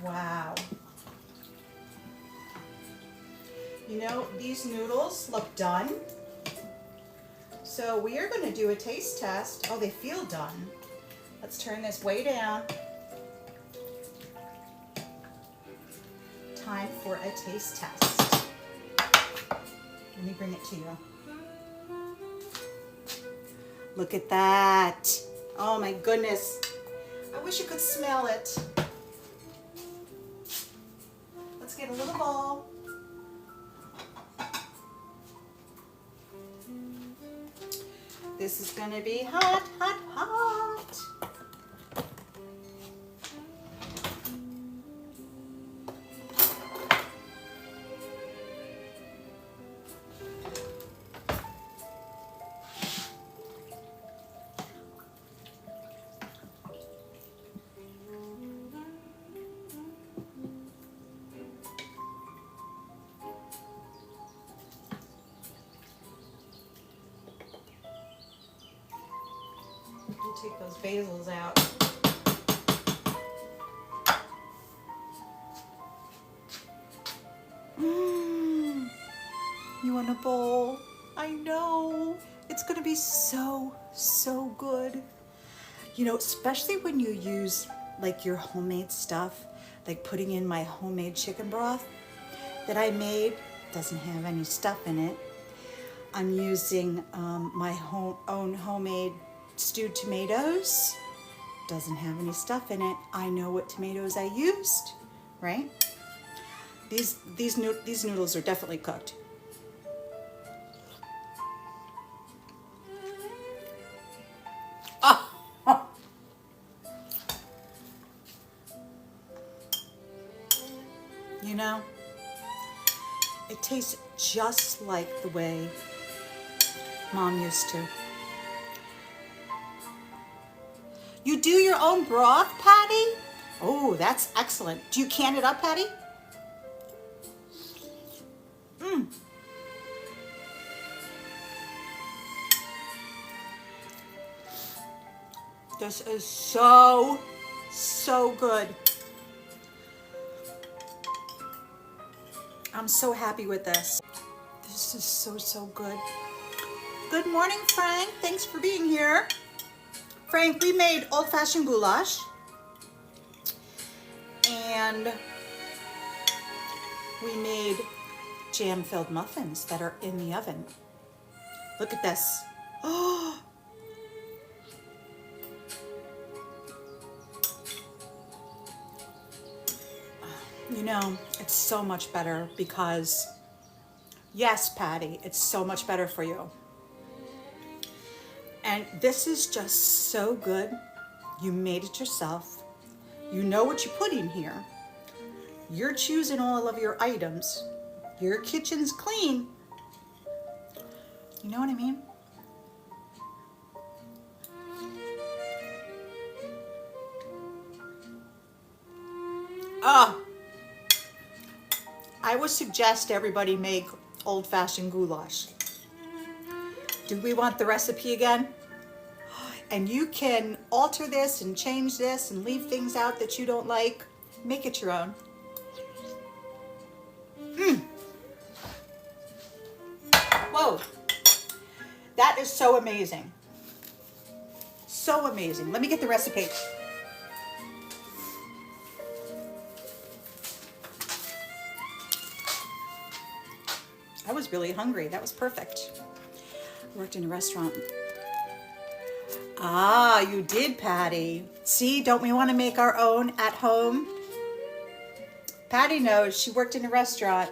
Wow. You know, these noodles look done. So we are going to do a taste test. Oh, they feel done. Let's turn this way down. Time for a taste test. Let me bring it to you. Look at that. Oh my goodness. I wish you could smell it. Let's get a little bowl. This is gonna be hot, hot, hot. We'll take those basils out. You want a bowl? I know. It's gonna be so, so good. You know, especially when you use like your homemade stuff, like putting in my homemade chicken broth that I made, doesn't have any stuff in it. I'm using my own homemade stewed tomatoes, doesn't have any stuff in it. I know what tomatoes I used, right? These noodles are definitely cooked. Oh. You know, it tastes just like the way Mom used to. You do your own broth, Patty? Oh, that's excellent. Do you can it up, Patty? This is so, so good. I'm so happy with this. This is so, so good. Good morning, Frank. Thanks for being here. Frank, we made old-fashioned goulash. And we made jam-filled muffins that are in the oven. Look at this. Oh! You know, it's so much better because, yes, Patty, it's so much better for you. And this is just so good. You made it yourself. You know what you put in here. You're choosing all of your items. Your kitchen's clean. You know what I mean? Oh, I would suggest everybody make old-fashioned goulash. Do we want the recipe again? And you can alter this and change this and leave things out that you don't like. Make it your own. Whoa, that is so amazing. So amazing. Let me get the recipe. I was really hungry. That was perfect. I worked in a restaurant. Ah, you did, Patty. See, don't we want to make our own at home? Patty knows. She worked in a restaurant.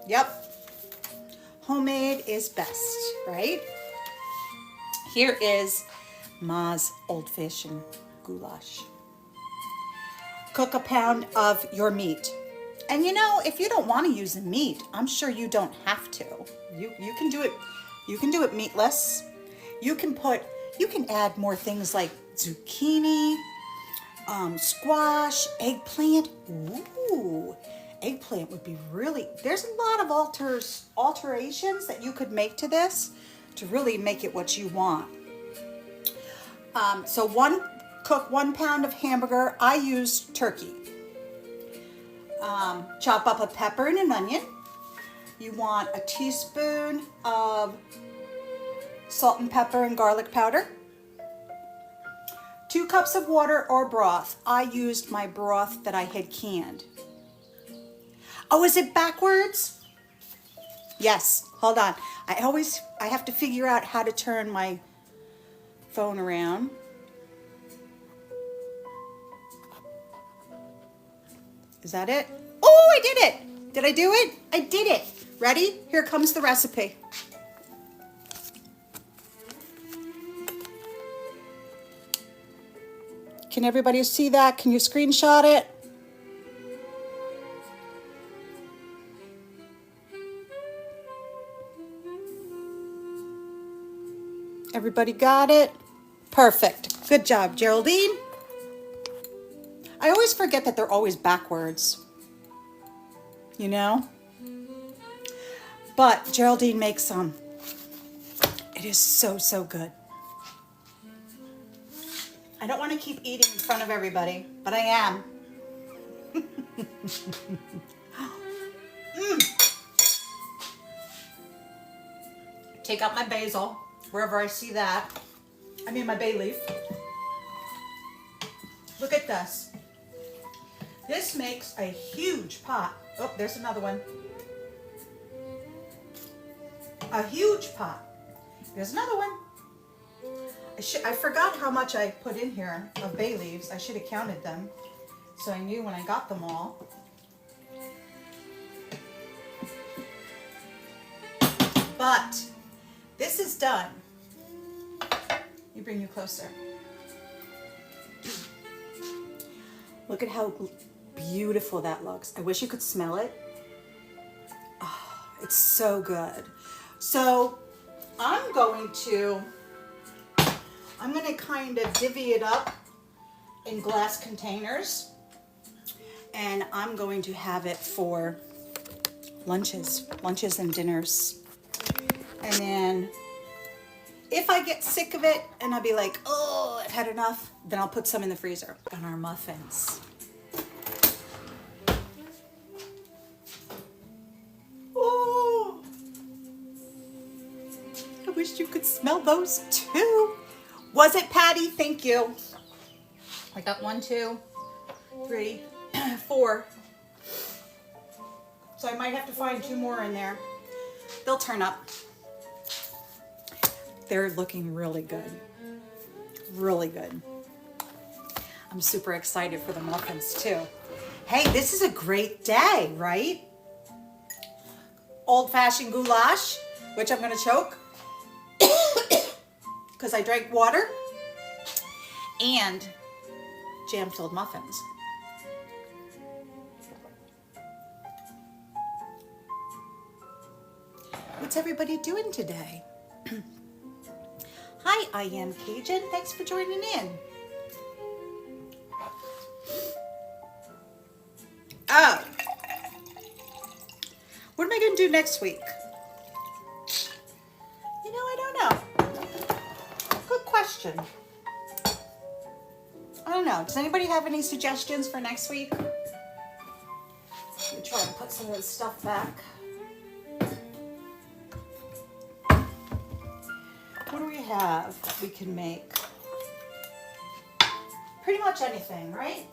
Yep. Homemade is best, right? Here is Ma's old-fashioned goulash. Cook a pound of your meat. And you know, if you don't want to use the meat, I'm sure you don't have to. You can do it. You can do it meatless. You can add more things like zucchini, squash, eggplant. Ooh, eggplant would be really, there's a lot of alterations that you could make to this to really make it what you want. So cook 1 pound of hamburger. I used turkey. Chop up a pepper and an onion. You want a teaspoon of salt and pepper and garlic powder. 2 cups of water or broth. I used my broth that I had canned. Oh, is it backwards? Yes, hold on. I have to figure out how to turn my phone around. Is that it? Oh, I did it. Did I do it? I did it. Ready? Here comes the recipe. Can everybody see that? Can you screenshot it? Everybody got it? Perfect. Good job, Geraldine. I always forget that they're always backwards. You know? But Geraldine makes some. It is so, so good. I don't want to keep eating in front of everybody, but I am. Take out my basil, wherever I see that. I mean my bay leaf. Look at this. This makes a huge pot. Oh, there's another one. A huge pot. There's another one. I forgot how much I put in here of bay leaves. I should have counted them so I knew when I got them all. But this is done. You bring you closer. Look at how beautiful that looks. I wish you could smell it. Oh, it's so good. So I'm going to kind of divvy it up in glass containers, and I'm going to have it for lunches and dinners. And then if I get sick of it and I'll be like, oh, I've had enough, then I'll put some in the freezer. On our muffins. Oh, I wish you could smell those too. Was it, Patty? Thank you. I got 1, 2, 3, 4. So I might have to find 2 more in there. They'll turn up. They're looking really good. Really good. I'm super excited for the muffins too. Hey, this is a great day, right? Old-fashioned goulash, which I'm gonna choke because I drank water, and jam-filled muffins. What's everybody doing today? Hi, I am Cajun. Thanks for joining in. Oh, what am I going to do next week? You know, I don't know. Good question. I don't know. Does anybody have any suggestions for next week? Let me try and put some of this stuff back. What do we have we can make? Pretty much anything, right?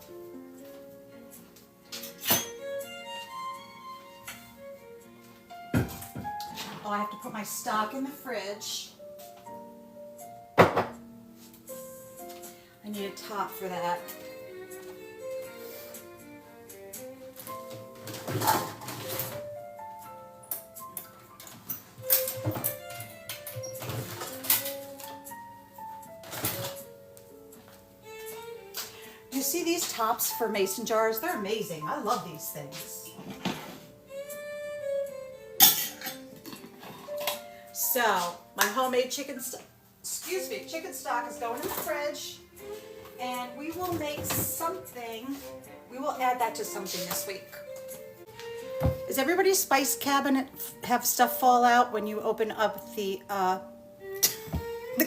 Oh, I have to put my stock in the fridge. I need a top for that. You see these tops for mason jars? They're amazing. I love these things. So, my homemade chicken stock is going in the fridge. And we will make something, we will add that to something this week. Does everybody's spice cabinet have stuff fall out when you open up the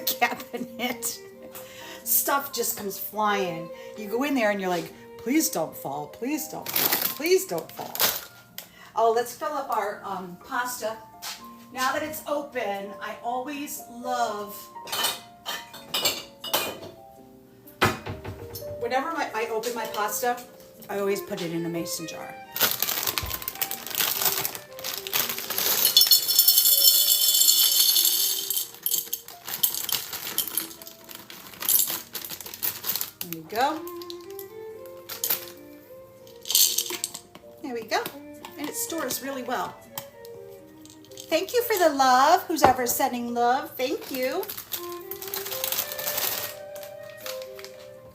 cabinet? Stuff just comes flying. You go in there and you're like, please don't fall, please don't fall, please don't fall. Oh, let's fill up our pasta. Now that it's open, I always love, whenever I open my pasta, I always put it in a mason jar. There we go. There we go. And it stores really well. Thank you for the love. Who's ever sending love? Thank you.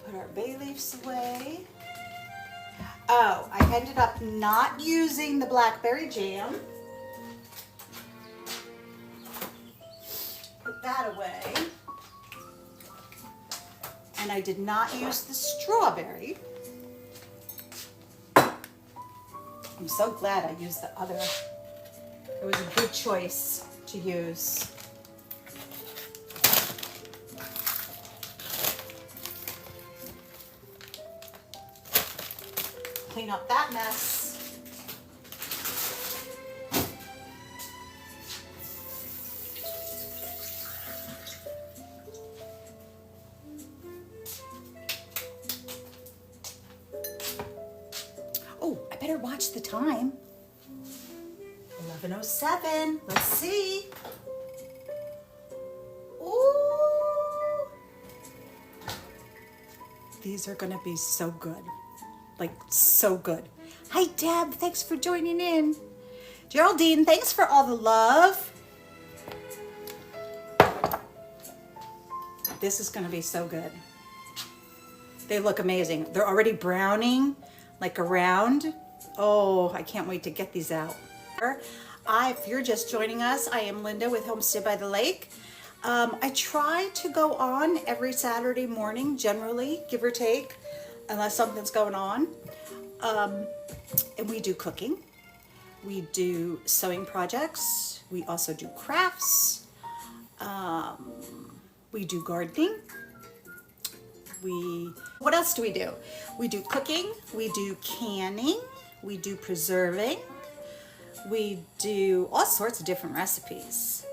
Put our bay leaves away. Oh, I ended up not using the blackberry jam. Put that away. And I did not use the strawberry. I'm so glad I used the other. It was a good choice to use. Clean up that mess. Oh, I better watch the time. 11:07. Let's see. Ooh. These are going to be so good. Like, so good. Hi, Deb. Thanks for joining in. Geraldine, thanks for all the love. This is going to be so good. They look amazing. They're already browning, like around. Oh, I can't wait to get these out. If you're just joining us, I am Linda with Homestead by the Lake. I try to go on every Saturday morning, generally, give or take, unless something's going on. And we do cooking. We do sewing projects. We also do crafts. We do gardening. What else do we do? We do cooking. We do canning. We do preserving. We do all sorts of different recipes.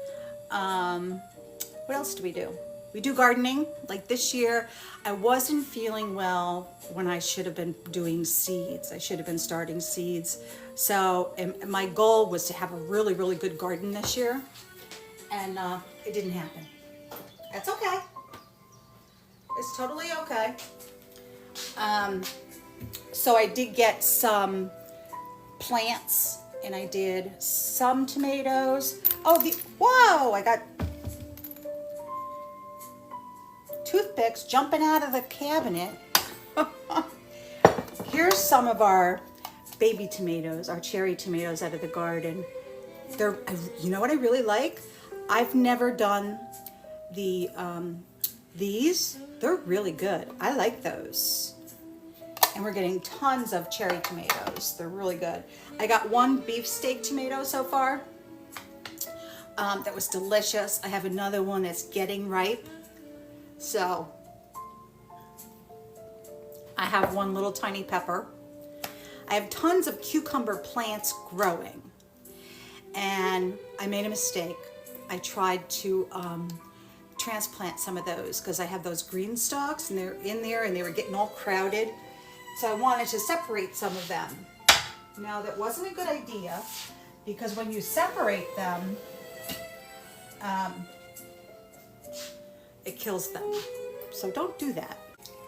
What else do we do? We do gardening. Like this year, I wasn't feeling well when I should have been doing seeds. I should have been starting seeds. So my goal was to have a really, really good garden this year. And it didn't happen. That's okay. It's totally okay. So I did get some plants. And I did some tomatoes. Oh, whoa, I got toothpicks jumping out of the cabinet. Here's some of our baby tomatoes, our cherry tomatoes out of the garden. You know what I really like? I've never done these. They're really good. I like those. And we're getting tons of cherry tomatoes. They're really good. I got one beefsteak tomato so far. That was delicious. I have another one that's getting ripe. So I have one little tiny pepper. I have tons of cucumber plants growing. And I made a mistake. I tried to transplant some of those because I have those green stalks and they're in there and they were getting all crowded. So I wanted to separate some of them. Now that wasn't a good idea because when you separate them, it kills them. So don't do that.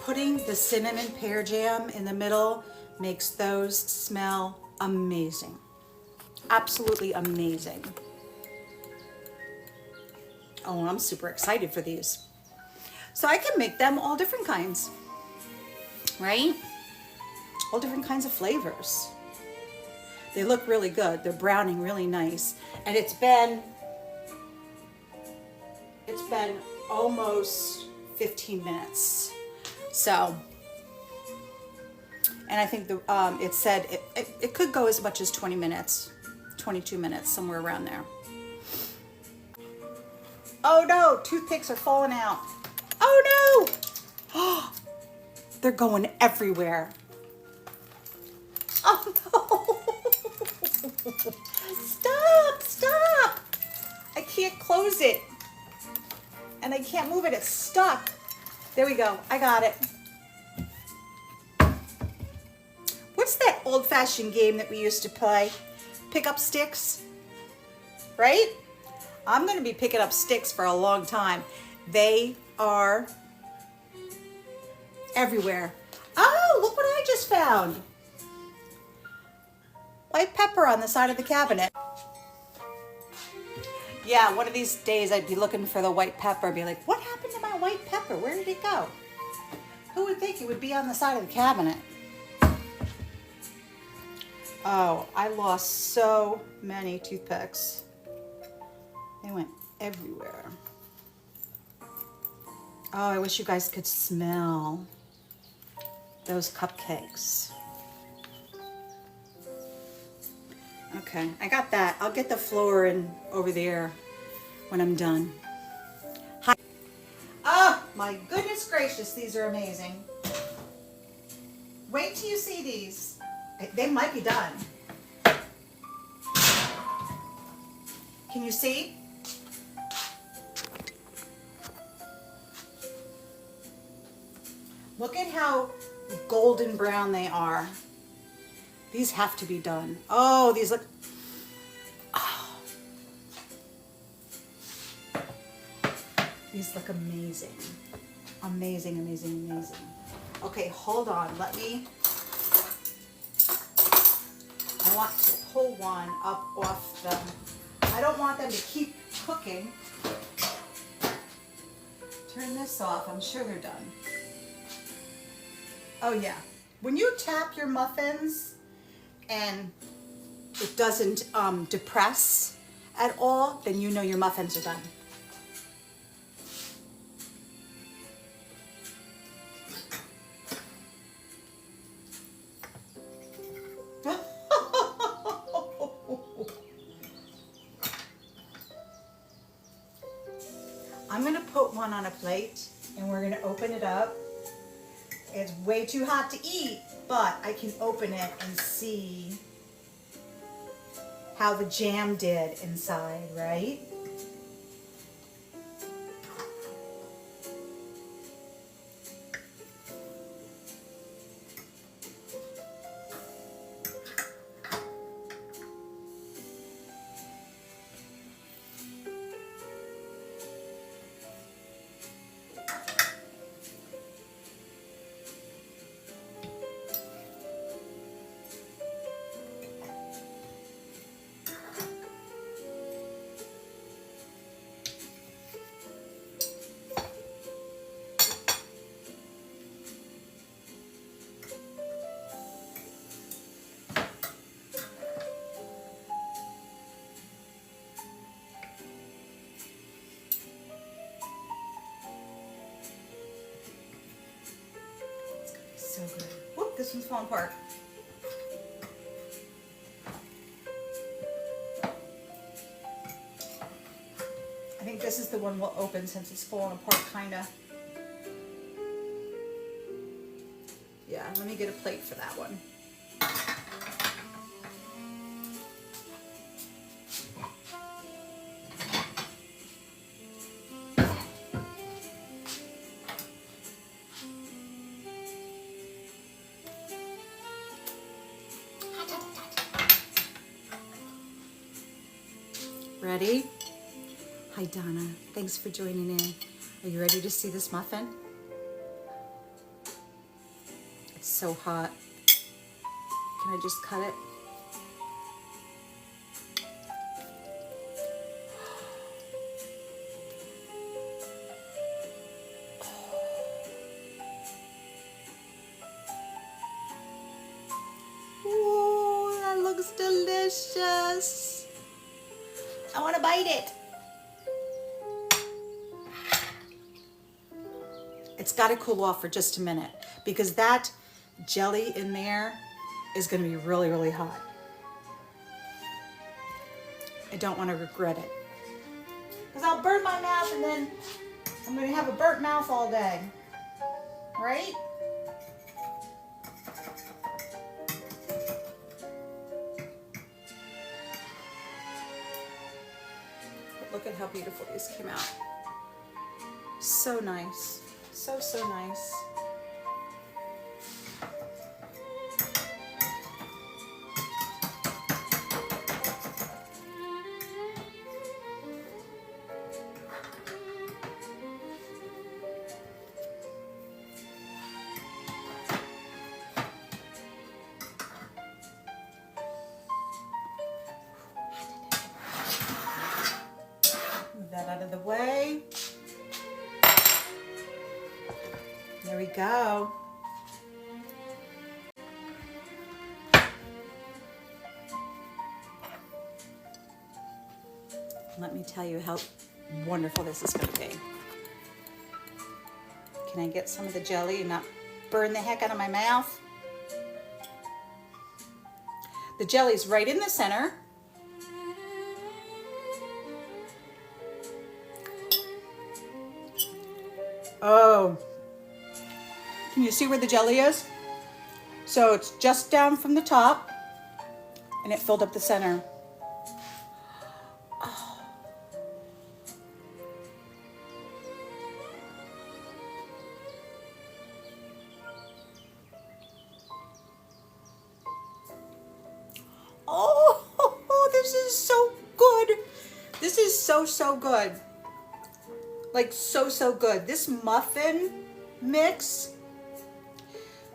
putting the cinnamon pear jam in the middle makes those smell amazing. Absolutely amazing. Oh, I'm super excited for these. So I can make them all different kinds, right? All different kinds of flavors. They look really good. They're browning really nice. And it's been almost 15 minutes. So, and I think it said it could go as much as 20 minutes, 22 minutes, somewhere around there. Oh no, toothpicks are falling out. Oh no! They're going everywhere. Oh no! Stop, stop! I can't close it. And I can't move it, it's stuck. There we go, I got it. What's that old-fashioned game that we used to play? Pick up sticks, right? I'm gonna be picking up sticks for a long time. They are everywhere. Oh, look what I just found. White pepper on the side of the cabinet. Yeah, one of these days I'd be looking for the white pepper, be like, what happened to my white pepper? Where did it go? Who would think it would be on the side of the cabinet? Oh, I lost so many toothpicks. They went everywhere. Oh, I wish you guys could smell those cupcakes. Okay, I got that. I'll get the flour in over there when I'm done. Hi. Oh, my goodness gracious, these are amazing. Wait till you see these. They might be done. Can you see? Look at how golden brown they are. These have to be done. Oh, these look, oh. These look amazing. Amazing, amazing, amazing. Okay, hold on, I want to pull one up off them. I don't want them to keep cooking. Turn this off, I'm sure they're done. Oh yeah, when you tap your muffins and it doesn't depress at all, then you know your muffins are done. I'm gonna put one on a plate and we're gonna open it up. It's way too hot to eat, but I can open it and see how the jam did inside, right? So good. Whoop, this one's falling apart. I think this is the one we'll open since it's falling apart, kinda. Yeah, let me get a plate for that one. Ready? Hi Donna, thanks for joining in. Are you ready to see this muffin? so hot. Can I just cut it? Oh, that looks delicious. I want to bite it. It's got to cool off for just a minute because that jelly in there is going to be really, really hot. I don't want to regret it because I'll burn my mouth and then I'm going to have a burnt mouth all day, right? But look at how beautiful these came out. So nice. So, so nice. Move that out of the way. There we go. Let me tell you how wonderful this is going to be. Can I get some of the jelly and not burn the heck out of my mouth? The jelly's right in the center. Oh. Can you see where the jelly is? So it's just down from the top and it filled up the center. Oh. Oh, this is so good. This is so, so good. Like so, so good. This muffin mix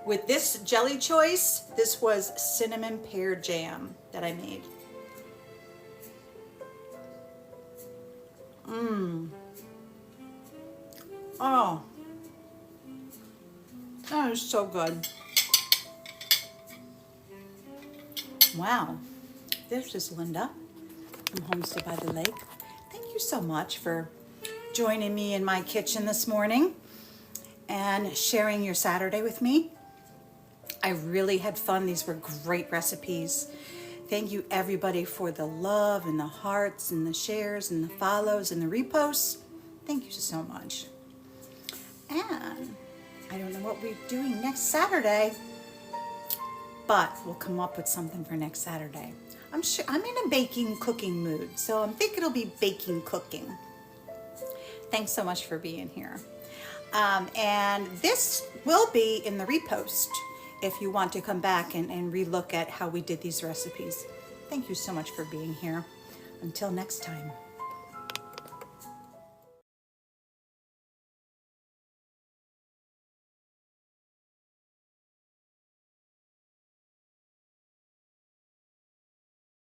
with this jelly choice, this was cinnamon pear jam that I made. Oh, that is so good. Wow, this is Linda from Homestead by the Lake. Thank you so much for joining me in my kitchen this morning and sharing your Saturday with me. I really had fun. These were great recipes. Thank you everybody for the love and the hearts and the shares and the follows and the reposts. Thank you so much. And I don't know what we're doing next Saturday, but we'll come up with something for next Saturday. I'm sure I'm in a baking cooking mood, so I'm thinking it'll be baking cooking. Thanks so much for being here. And this will be in the repost if you want to come back and relook at how we did these recipes. Thank you so much for being here. Until next time.